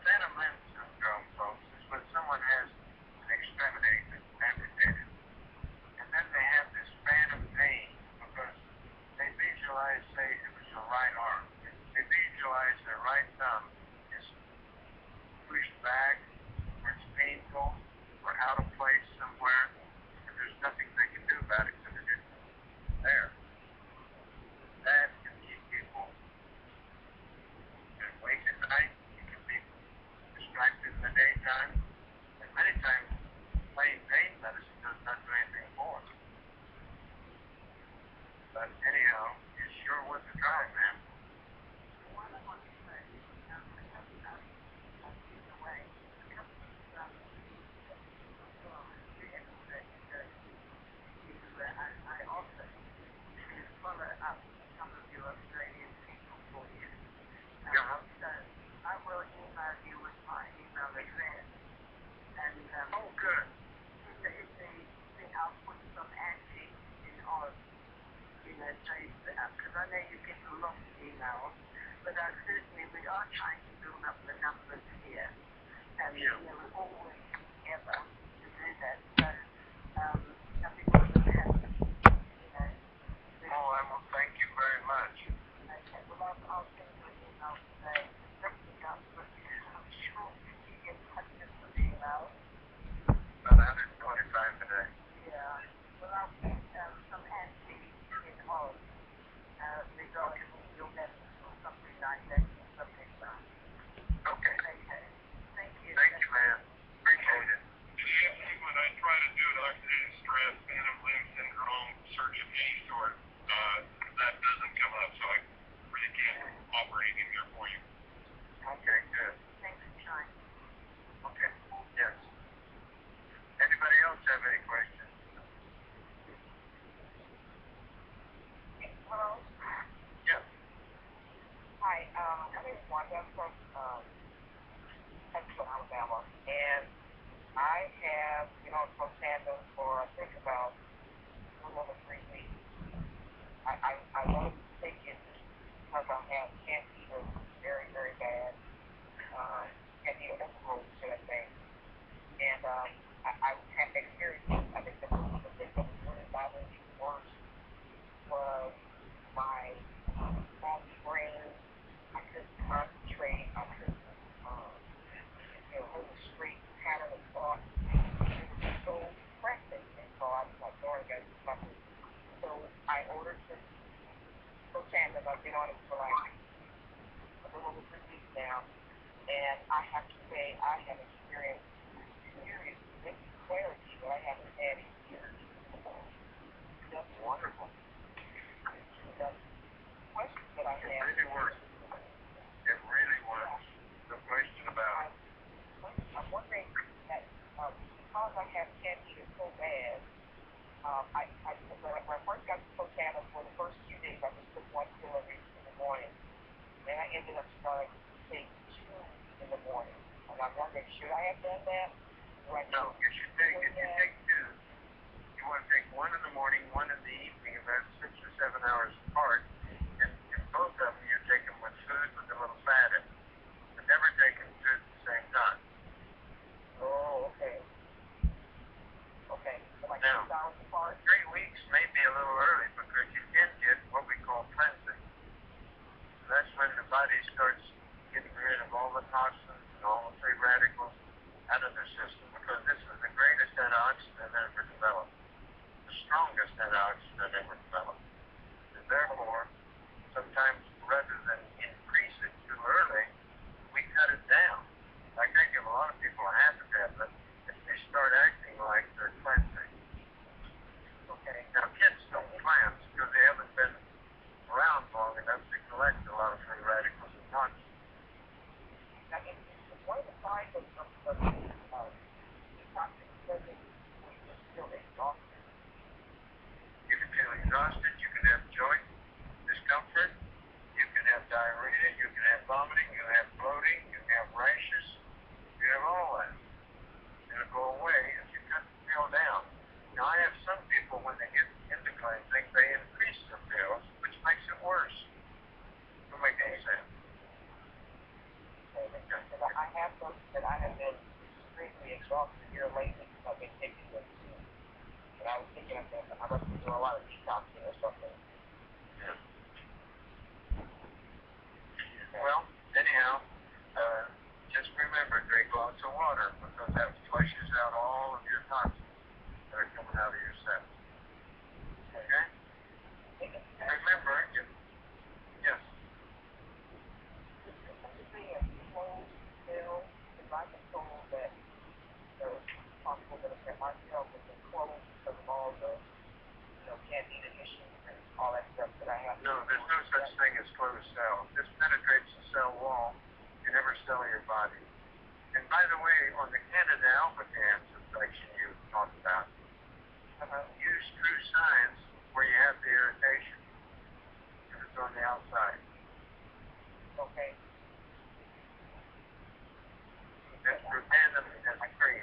Phantom limb syndrome, folks, is when someone has an extremity that's amputated, and then they have this phantom pain because they visualize, say, it was the right arm. They visualize their right thumb is pushed back, or it's painful, or out of place somewhere, and there's nothing they can do about it because it isn't there. That can keep people awake at night. It can be distracted in the daytime, and many times plain pain medicine does not do anything for it. But anyhow, it's sure worth a try, man. Oh, good. Because I know you get a lot of emails, but certainly we are trying to build up the numbers here, and we're always together to do that. So I think we're going to have, Oh, I will thank you very much. okay, well, I'll send you an email today. Definitely up, but I'm sure you get hundreds of emails. About 125 today. Yeah. Well, I'll put some anti in Oz. Regarding your medicine or something like that, something like that. Okay. Okay. Thank you. Thank you, man. Appreciate it. When I try to do an oxidative stress, phantom limb syndrome, search of any sort, that doesn't come up, so I really can't offer anything there for you. Okay, good. Thanks for trying. Okay. Yes. Anybody else have any questions? Hello. Yes. Hi. My name is Wanda. I'm from Central Alabama, and I have been on Protandim for I think about a little over 3 weeks. I wanted to take it because I have candida very, very bad. Candida overgrowth, should I say. And I had experienced, I think the thing that was really bothering me worse was my brain. I couldn't concentrate. I couldn't hold a straight pattern of thought. It was so depressing. And so I was like, Lord, I got to do something. So I ordered some Protandim. I've been on it for like a little over 3 weeks now. And I have to say, I have experienced serious mental clarity that I haven't had in years. That's wonderful. The question that I It have. really works. It really works. No question about it. I'm wondering that because I have candida so bad, when I first got the Protandim for the first few days, I just took 1 pill every in the morning. Then I ended up starting to take 2 in the morning. And I'm wondering, should I have done that? No, you should take, if you take 2, you want to take 1 in the morning, 1 in the evening, and that's 6 or 7 hours apart. And both of them, you take them with food with a little fat in it. But never take them 2 at the same time. Oh, okay. Okay. So like Now, 6 hours apart? 3 weeks may be a little early because you can get what we call cleansing. That's when the body starts getting rid of all the toxins and all the free radicals out of the system, because this is the greatest antioxidant ever developed, the strongest antioxidant ever developed. And therefore, sometimes rather than increase it too early, we cut it down. Like I give a lot of people a half a tablet if they start acting like they're cleansing. Okay. Now kids don't cleanse because they haven't been around long enough to collect a lot of free radicals and toxins. Now, one of the signs of toxic cleansing when you just feel exhausted. You can feel exhausted, you can have joint discomfort, lost a year lately because I've been taking this too. And I was thinking I must be doing a lot of detoxing or something. Yeah. Well, anyhow, just remember, drink lots of water because that flushes out all of your toxins that are coming out of your cells. Okay? And remember, yes. I've been told that it's possible that affect my cells have been closed because of all the, candida issues and all that stuff that I have. No, there's no such thing as closed cells. This penetrates the cell wall in every cell of your body. And by the way, on the Candida albicans infection you talked about, use true signs where you have the irritation. And it's on the outside. Okay. That's Protandim as a cream.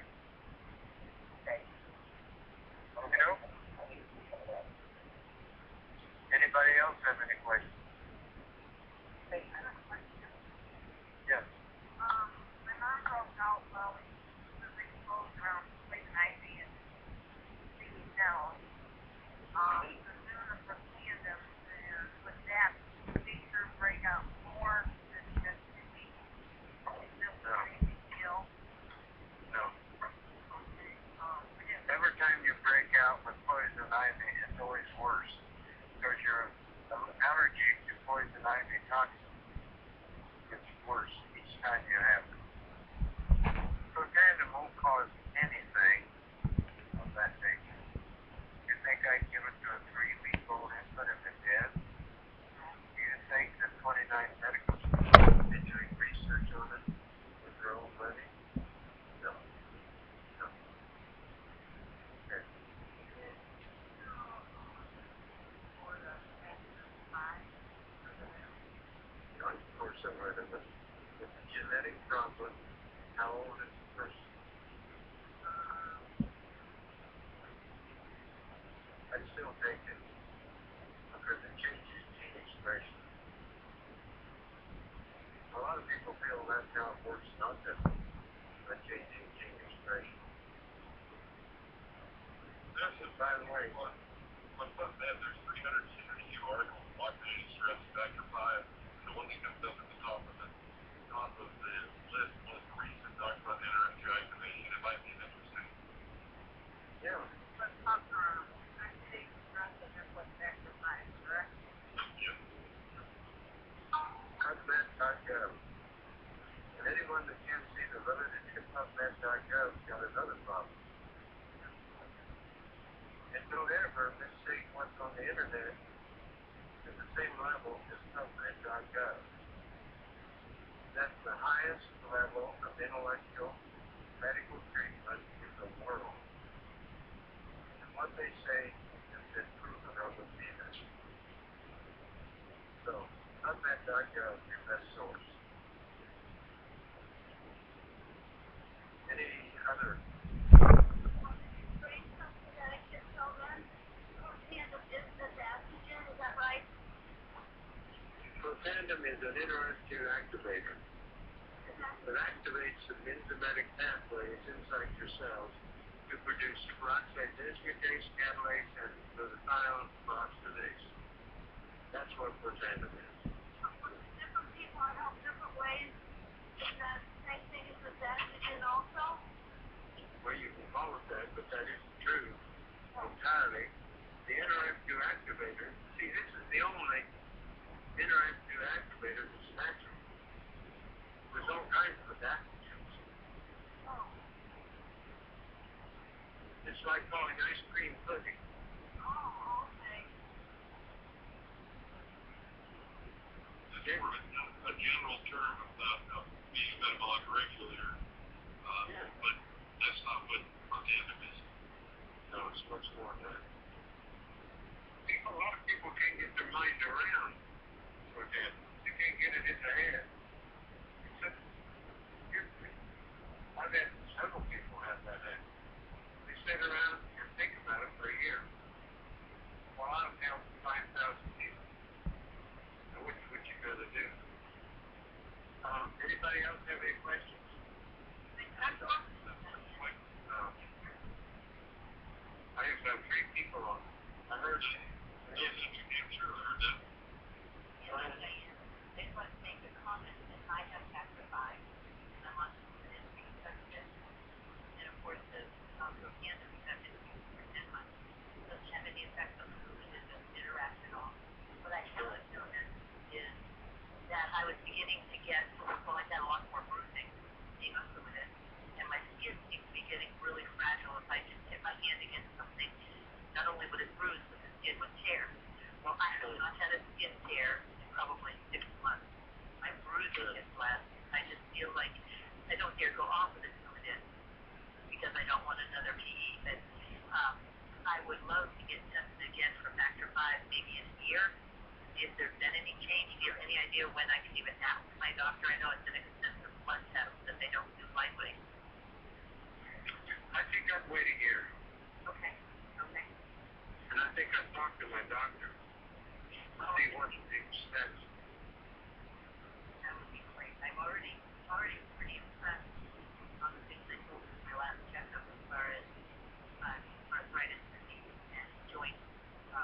Okay. You know? Anybody else have any questions? I have a question. Yes. My mom broke out while we were clothes around poison ivy and singing down. So doing the protandim, and with that, make her break out more than just to be. Is this a big deal? No. Okay. We didn't. Every time you break out with poison ivy, it's always worse. Because your allergy to poison ivy toxin gets worse each time you have it. Protandim won't cause anything of that nature. You think I'd give it to a 3-week-old infant if it did? Do you think that 29 medical schools would be doing research on it with their own money? No. No. Okay. Or similar to this. It's a genetic problem. How old is the person? I'd still take it because it changes gene expression. A lot of people feel that's how it works, not that, but changing gene expression. By the way, on PubMed, there's 372 articles documenting stress factor 5. The one that comes up at the top of the list was the recent talk about NRF2 activation. It might be interesting. yeah, But activating stress and then what's exercise, correct? Yes. PubMed.gov. And anyone that can't see the literature, PubMed.gov's got another problem. And don't ever mistake what's on the internet at the same level as PubMed.gov. That's the highest level of intellectual medical treatment in the world. And what they say has been proven over the years. So, PubMed.gov is your best source. Any other? Protandim is an NRF2 activator that activates some enzymatic pathways inside your cells to produce peroxide dismutase, catalase, and glutathione peroxidase. That's what protandim is. Different people are helped different ways. Is that the same thing as the adaptogen also? Well, you can call it that, but that isn't true entirely. The NRF2 activator, see, this is the only NRF2 activator that's natural. There's all kinds of adaptogens. It's like calling ice cream pudding. Oh, okay. It's more of a general term about being a metabolic regulator, but that's not what protandim is. No, it's much more than that. A lot of people can't get their mind around protandim. They can't get it in their head. I've had several people have that happen. They sit around and think about it for a year. Well, I've helped 5,000 people. Now, which would you rather do? maybe in a year. If there's been any change, do you have any idea when I can even ask my doctor? I know it's an expensive blood test that they don't do lightly. I think I'd wait a year. Okay. Okay. And I think I'd talk to my doctor. See what he expects. That would be great. I'm already pretty impressed on the things they told me in my last checkup as far as arthritis relief and joint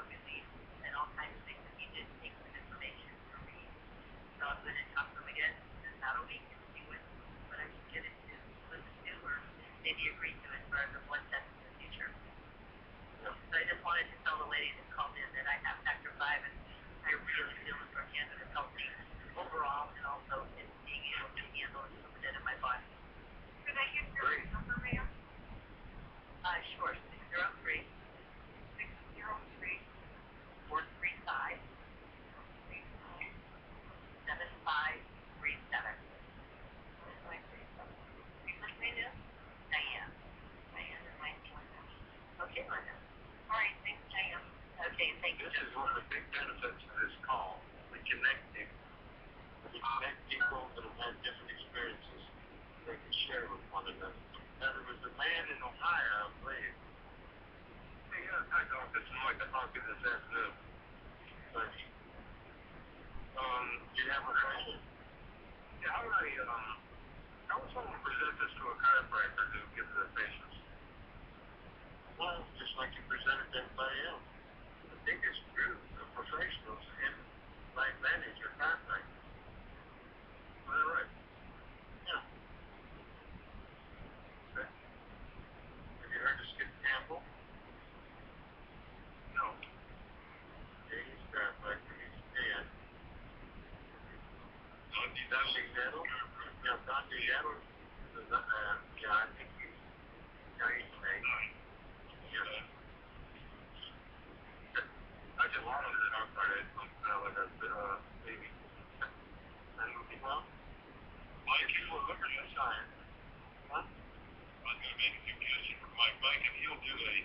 relief and all kinds of things that he did take some information from me. So I'm going to talk to him again in about a week and see what I can get into listen to or maybe agree to as far as a blood test in the future. So I just wanted to tell the lady that called in that I have factor 5 and I really feel the Procanada has helped me overall and also in being able to handle it moving it in my body. Could I get your number, ma'am? Sure, 603 435 7537. What's my name? Diane. Diane is 19. Okay, Linda. All right, thanks, Diane. Okay, thank you. This is one of the big benefits of this call. We connect people. We connect people that have had different experiences they can share with one another. Now, there was a man in Ohio, I believe. Hey, hi, Doc. This is Mike. I talked to you this afternoon. But, do you have a question? Yeah, how would someone present this to a chiropractor to give to their patients? Well, just like you present it to everybody else. The biggest group of professionals in life manage are chiropractors. Is that right? Yeah. Okay. Have you heard of Skip Campbell? No. Yeah, he's a chiropractor. He's dead. Dante Nettle? Yeah, Dante Nettle. Yeah, I think he's dead. Yeah. I just wanted to talk about it. Like a baby. Well, Mike, if you will look at the science, huh? I was going to make a suggestion for Mike, if you'll do a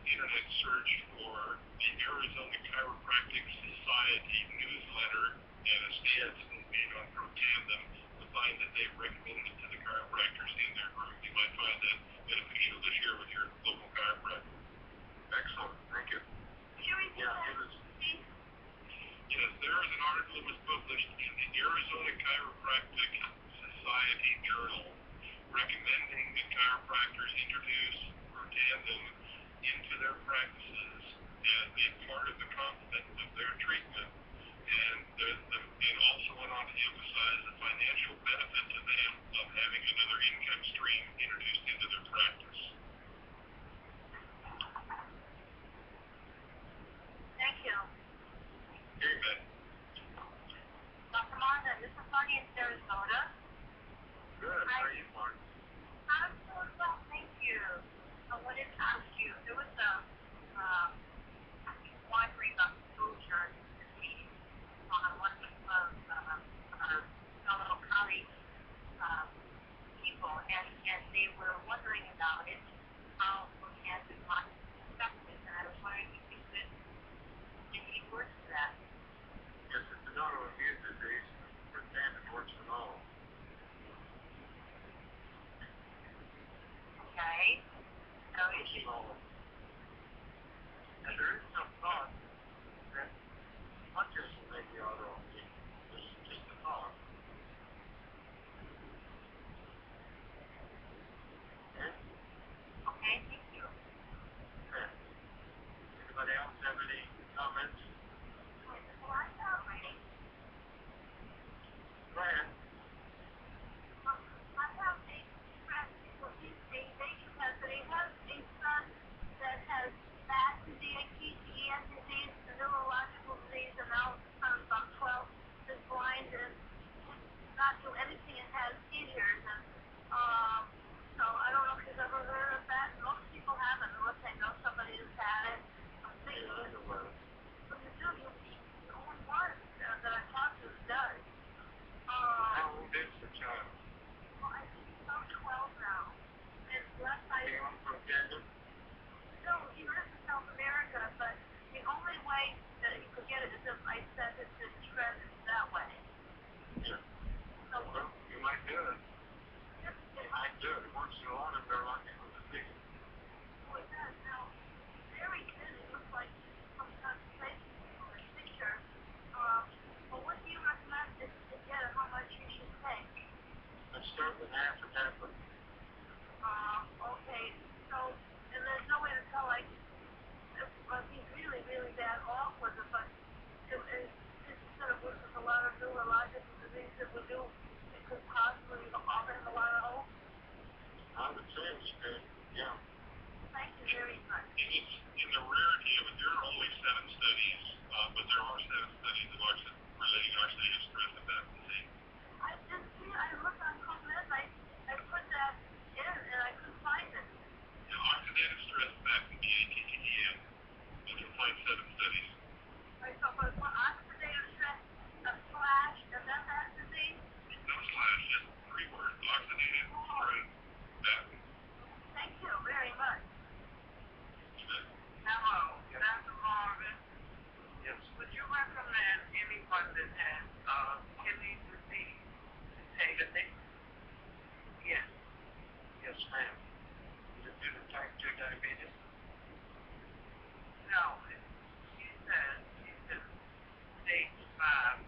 internet search for the Arizona Chiropractic Society newsletter and a stance made on Protandem, you'll find that they've recommended it to the chiropractors in their group. You might find that beneficial to share with your local chiropractor. Excellent. Thank you. Yeah, it was. Yes, there is an article that was published in the Arizona Chiropractic Society Journal recommending that chiropractors introduce Protandim into their practices as a part of the complement of their treatment, and also went on to emphasize the financial benefit to them of having another income stream introduced into their practice. Thank you. Amen. Dr. Martha, this is Marty in Sarasota. Good. How are you, Mark? I'm doing well, thank you. I wanted to ask you, there was a wondering about exposure this week on one of fellow colleagues, people, and they were wondering about it, how cancer might affect it, and I was wondering if you could give me words to that. Yes, it's an autoimmune disease. Protandim works in all. Okay. So Works in all. And there is some thought that not just maybe autoimmune, just the thought. Okay? okay, thank you. Okay. Anybody else have any comments? Well, I thought maybe. Go ahead. I have a friend who is a baby has a son It sounds good. Yeah. Thank you very much. And it's in the rarity of it, there are only 7 studies, but there are 7 studies of relating oxidative stress and fat disease. I just see, I looked on PubMed, I put that in and I couldn't find it. Now, oxidative stress, fat, PATTEN, you can find 7 studies. Right, so but for oxidative stress, a slash, is that that disease? No slash, just 3 words, oxidative stress, fat. Thank you very much. Hello, Dr. Marvin. Yes. Would you recommend anyone that has kidney disease to take it? Yes. Yes, ma'am. Is it due to type 2 diabetes? No. She says she's in stage 5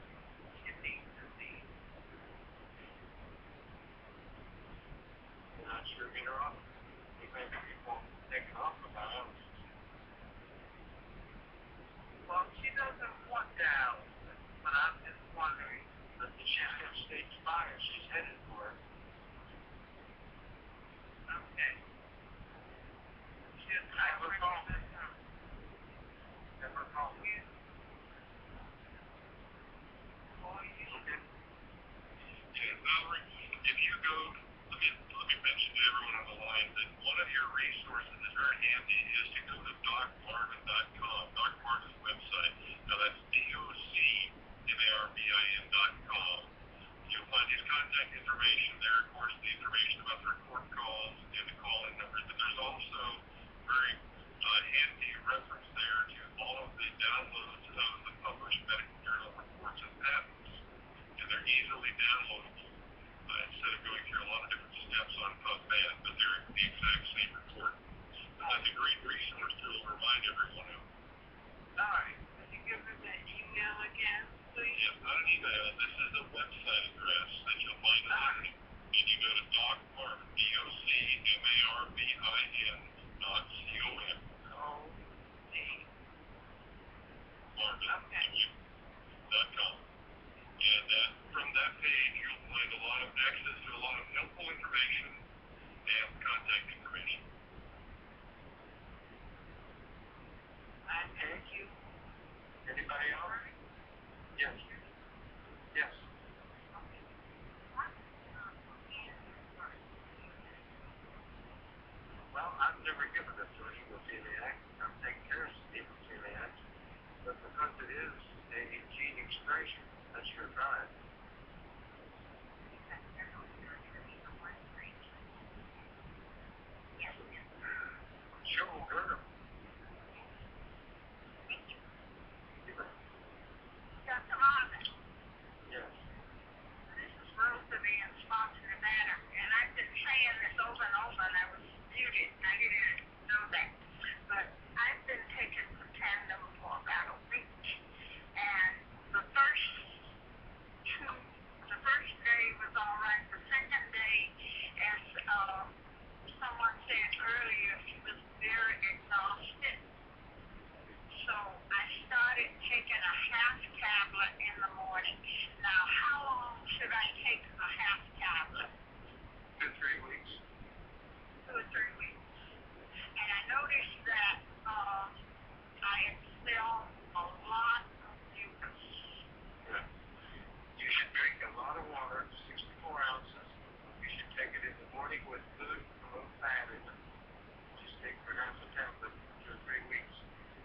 kidney disease. Not sure get her off. Maybe people take it off of dialysis. Well, she doesn't want dialysis, but I'm just wondering. But she's got stage 5. She's headed for it. Okay. Should I Have her call me. recommend her? Have her call me. Or you Okay. And Valerie, if you go, let me mention to everyone on the line that one of your resources that's very handy is to go to docmarvin.com, Dr. Marvin's website. Now that's DOCMARVIN.com. You'll find his contact information there, of course, the information about the record calls and the call-in numbers, but there's also very handy reference there to all of the downloads of the published medical journal reports and patents, and they're easily downloadable instead of going through a lot of different steps on PubMed, but they're the exact same report. But that's a great resource to remind everyone of. all right. Could you give me the email again, please? Yes, not an email. This is a website address that you'll find on it. And you go to docmarvin, DOCMARVIN.com. Marvin.com. And from that page, you'll find a lot of access to a lot of helpful information and contact information. Thank you. Anybody else? Yes. Yes. Well, I've never given it to an hemophiliac. I'm taking care of some hemophiliacs. But because it is a gene expression, I sure tried. Sure won't hurt them. Dr. Marvin, Yes. this is Rosa being sponsored a matter, and I've been saying this over and over, and I was muted. I didn't know that. But I've been taking Protandim for about a week, and the first day was all right. The second day, as someone said earlier, she was very exhausted. So I started taking a half tablet in the morning. Now, how long should I take a half tablet? 2 or 3 weeks. 2 or 3 weeks. And I noticed that I expel a lot of mucus. Yeah. You should drink a lot of water, 64 ounces. You should take it in the morning with food, a little fat in it. Just take for half a tablet for 2 or 3 weeks.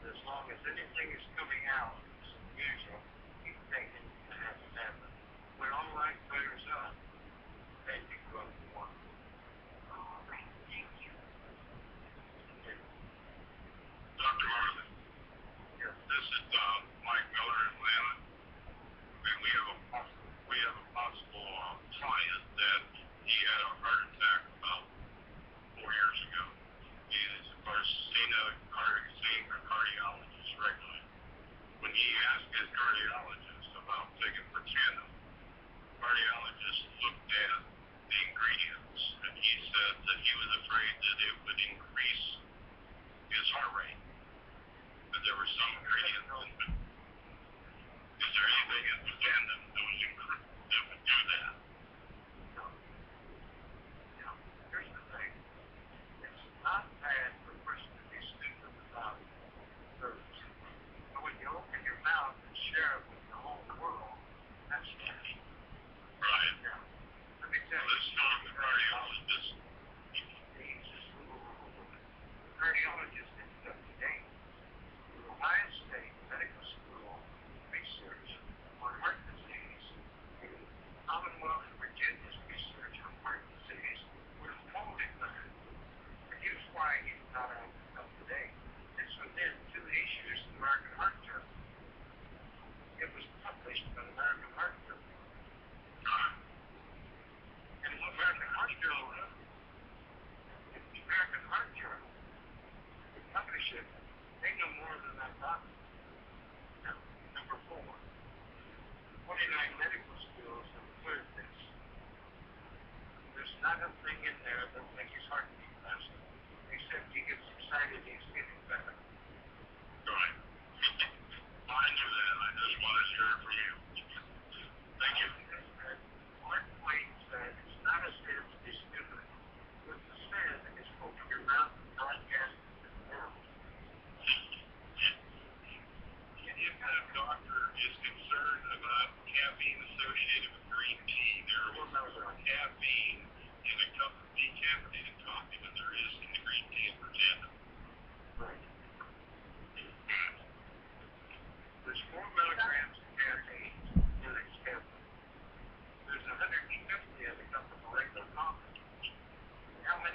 As long as anything is coming out, it's unusual, keep taking a half a tablet. When all right clears up, then you go up to 1. All right, thank you. Okay. Dr. Marvin, Yes. this is Mike Miller in Atlanta, and we have a possible client that he had a heart attack about 4 years ago. He is, of course, seeing a cardiologist regularly. When he asked his cardiologist about taking Protandim, the cardiologist looked at the ingredients, and he said that he was afraid that it would increase his heart rate. That there were some ingredients in it. Is there anything in Protandim that would do that? No. Here's the thing.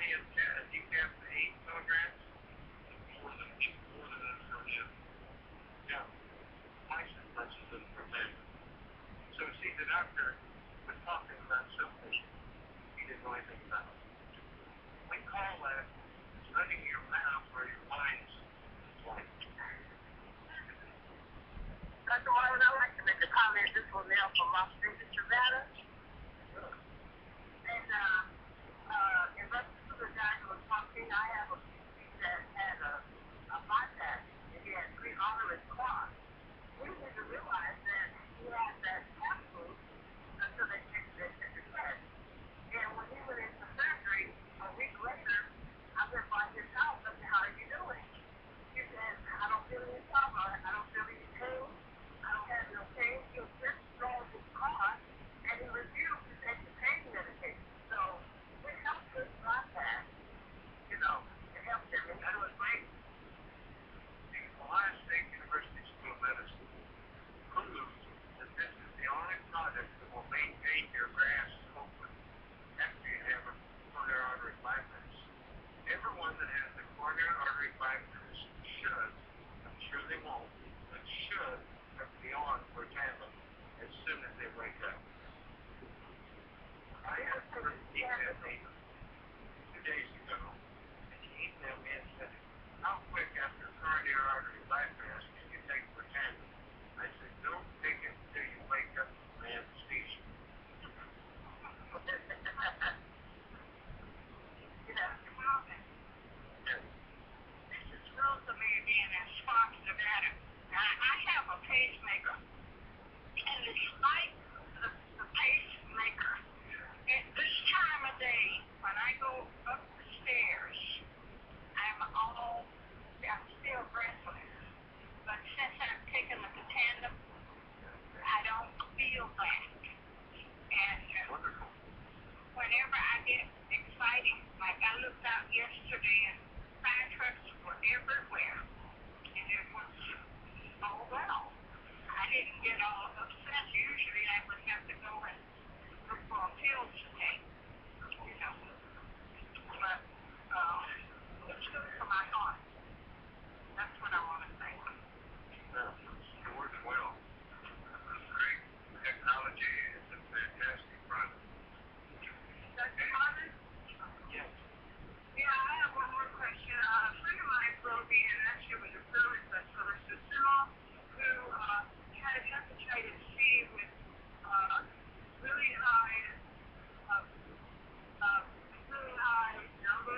sodium decaf to 8 milligrams? More than that for him. Yeah. Twice as much as the percent. So see, the doctor was talking about something he didn't know anything about. We call that letting your mouth or your mind's blank. Dr. Marvin, I'd like to make a comment. This was Nell from Las Vegas, Nevada. And in reference to the guy who was talking, I have a PC that had a bypass. And he had 3 arteries clogged. We didn't realize that he had that capsule until they checked it at the test. And when he went into surgery a week later, I went by his house. I said, "How are you doing?" He said, "I don't feel any trauma. I don't feel any pain. I don't have no pain." He was just throwing his car, and he refused to take the pain medication. So we helped his bypass. You know, it helped him, and that was great. The Ohio State University School of Medicine proved that this is the only product that will maintain your grass open after you have a coronary artery bypass. Everyone that has a coronary artery bypass should, I'm sure they won't, but should be on Protandim as soon as they wake up. I asked her, he emailed me 2 days ago, and he emailed me and said, "How quick after coronary artery bypass can you take Protandim?" I said, "Don't take it until you wake up from anesthesia." This is Rosalie again in Sparks, Nevada. I have a pacemaker, and despite the pacemaker, at this time of day, when I go up the stairs, I'm still breathless. But since I've taken the Protandim, I don't feel that. And Wonderful. whenever I get excited, like I looked out yesterday and fire trucks were everywhere, and it was oh well. I didn't get all upset. Usually I would have to go and look for a pill to take, you know. But it's good for my heart. That's what I want to say. You're working well. Great technology is a fantastic product. Dr. Marvin? Yes. Yeah, I have one more question. A friend of mine wrote me, and actually was a really good for her sister-in-law who had hepatitis C with really high number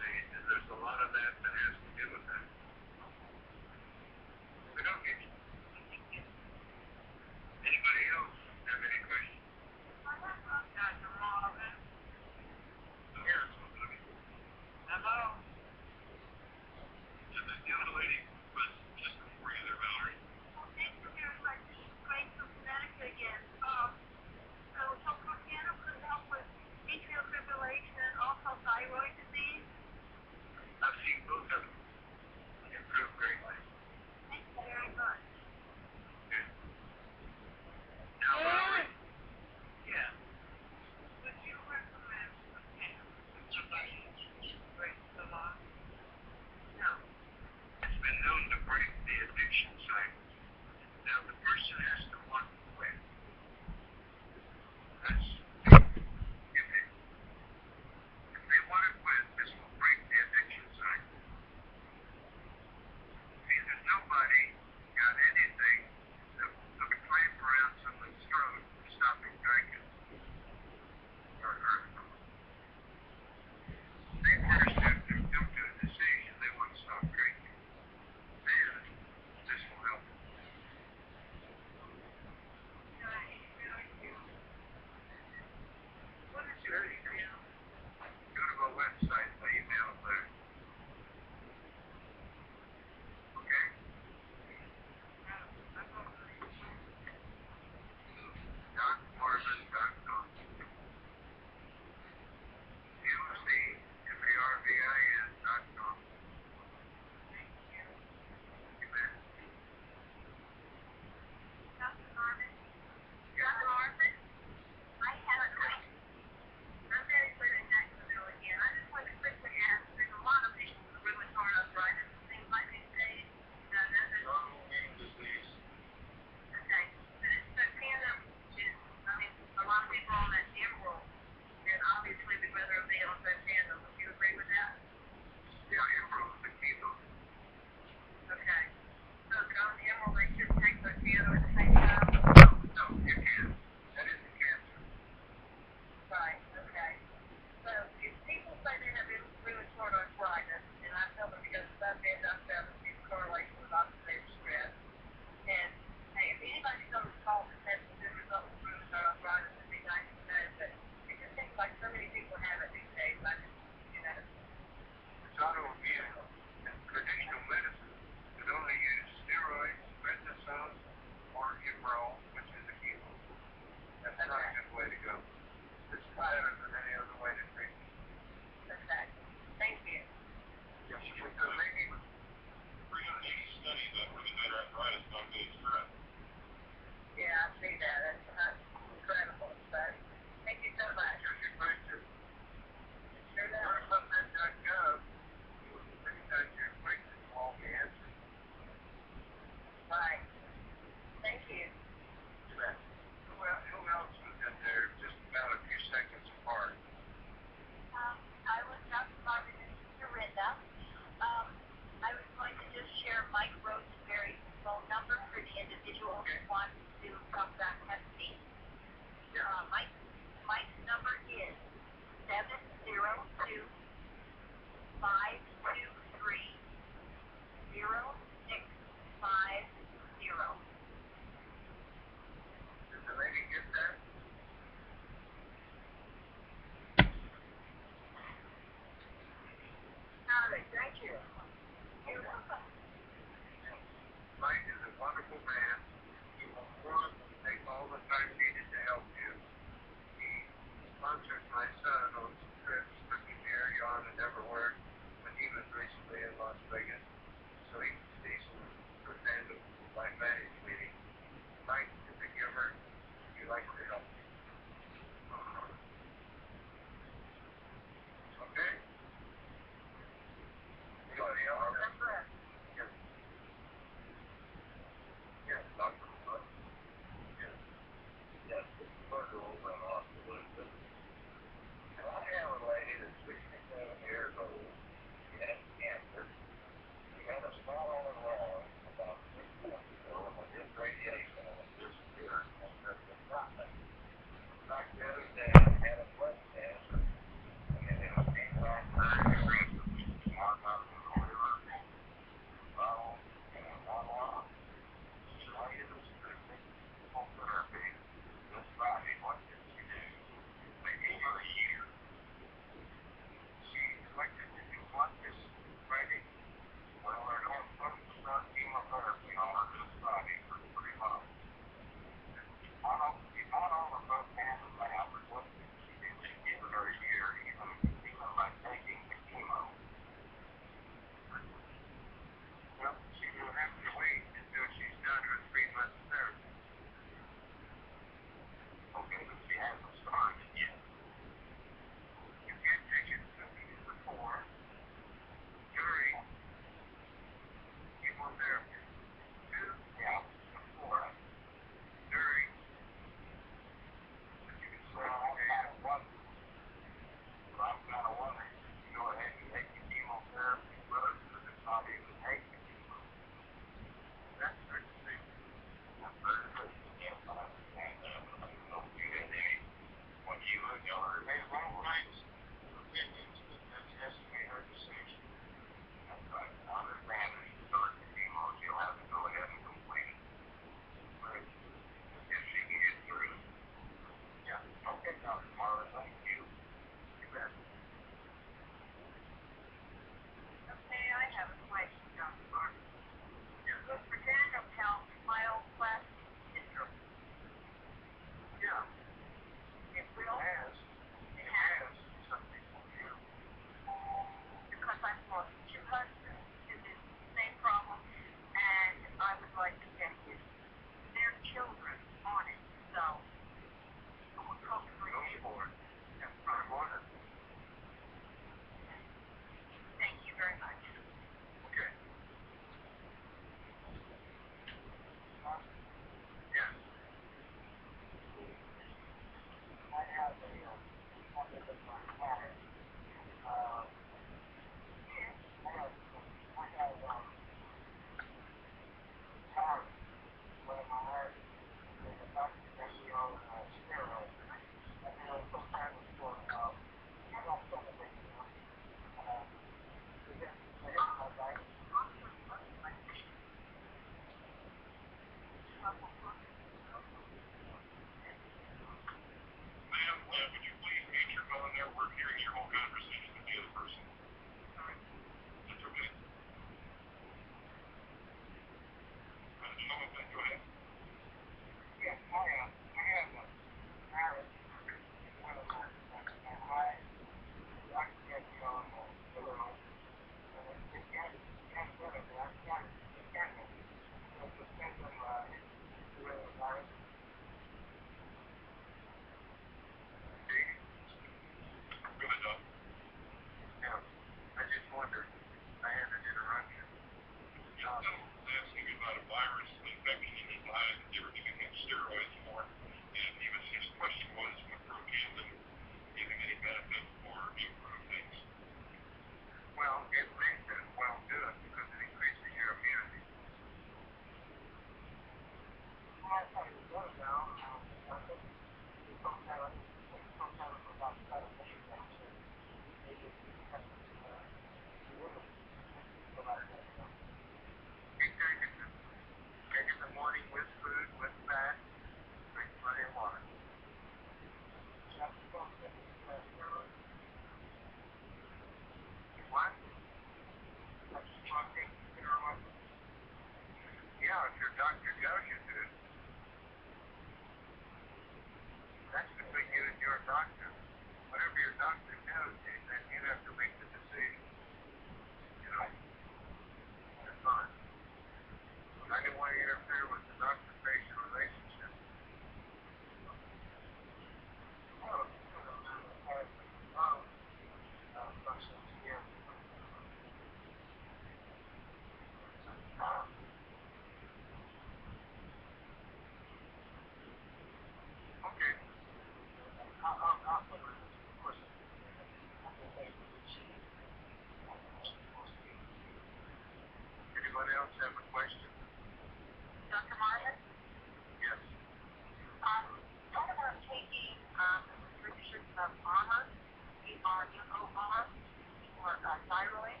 for thyroid.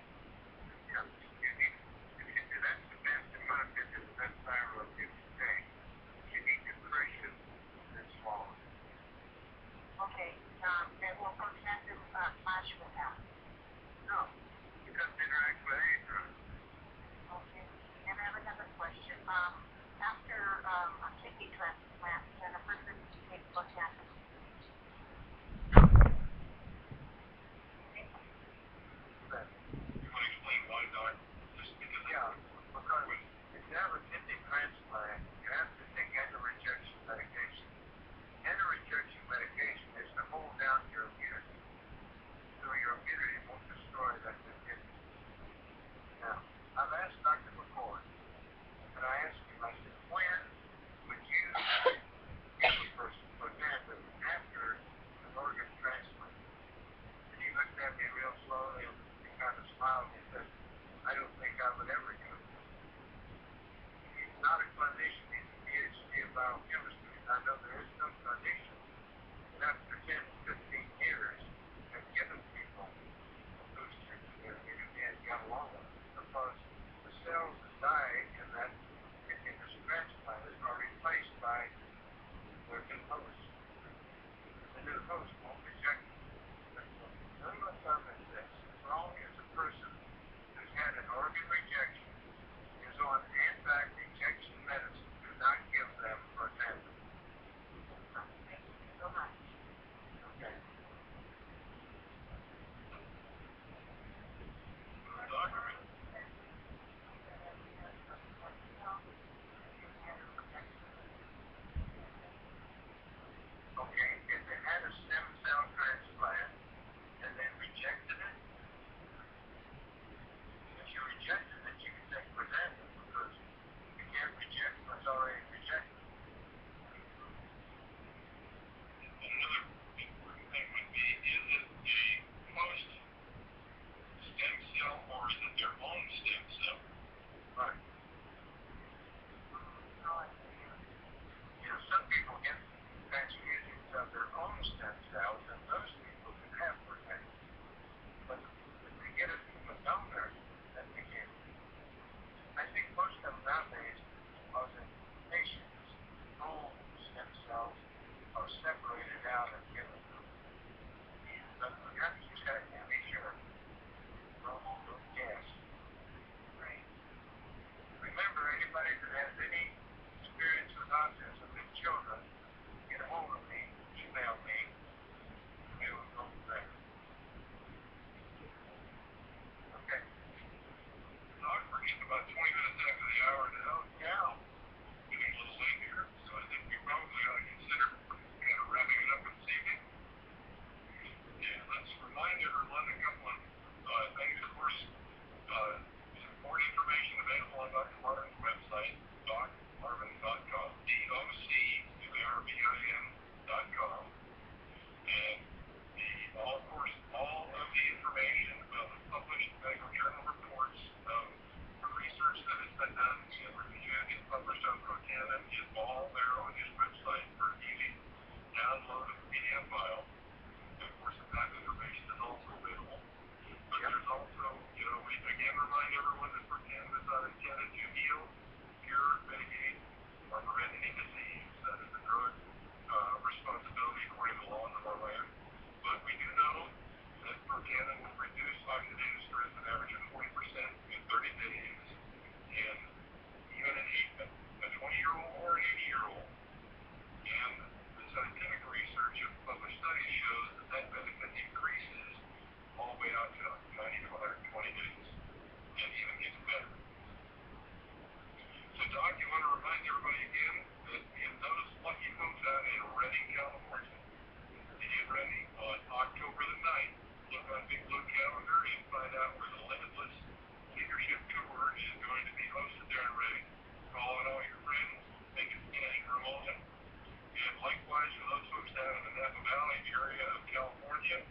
Yeah, you need, that's the best, in my opinion, the best thyroid you can take. You need nutrition and swallow. Okay, and will protection clash with that? No, it doesn't interact with any drugs. Okay, and I have another question. After a kidney transplant, can a person take protection? You want to explain why, Doc? Just because Yeah, because if you have a kidney transplant, you have to take anti-rejection medication. Anti-rejection medication is to hold down your immunity, so your immunity won't destroy that kidney. Now, I've asked Dr. McCoy, and I asked him, I said, when would you give a person protection after an organ transplant? And he looked at me real slowly and kind of smiled and said, I don't think I would ever do it. He's not a clinician, he's a PhD in biochemistry. I know there is some clinicians that after 10, 15 years have given people a booster to their immunity and got along with it because the cells that die in that in this transplant are replaced by their new host. The new host won't reject it. But the rule of thumb is this: as long as a person who's had an organ rejection is on anti-rejection medicine, do not give them protection. Thank you so much. Okay. Okay, if they had a stem cell transplant and they rejected it, if you rejected it, you can take Prozac because you can't reject what's already rejected. another important thing would be, is it a post stem cell or is it their own stem cell? Right. You know, some people get transfusions of their own stem cells, and those people can have protection. But if they get it from a donor, then they can't. I think most of them nowadays are the patient's own stem cells are separated out and given to them. But you have to check and be sure. Don't guess. Right. Remember, anybody that has any experience with autism in children, get a hold of me, email me, and we will go from there. Okay. Doc, we're getting about 20 minutes after the hour now. Yeah. Getting a little late here, so I think we probably ought to consider kind of wrapping it up this evening. And let's remind everyone a couple of things. Of course, some more information available on Dr. Marvin's website, docmarvin.com, DOCMARVIN.com. And of course, all of the information of the published medical journal reports of research that has been done and reviewed and published on Protandim is all there on his website for easy download of the PDF file. And of course, that information is also available. But there's also, we again remind everyone that Protandim is not intended to heal, cure, mitigate, or prevent any disease. That is the drug responsibility according to the laws of our land. But we do know that Protandim will reduce oxidative stress an average of 40% in 30 days. And even a 20-year-old or an 80-year-old. And the scientific research of published studies shows that benefit increases all the way out to 90 to 120 days and even gets better. So, Doc, you want to remind everybody again that in those lucky folks out in Redding, California, to get ready on October the 9th, look on Big Blue Calendar and find out where the Limitless Leadership Tour is going to be hosted there in Redding. Call in all your friends, make it an anchor moment. And likewise, for those folks down in the Napa Valley area of California,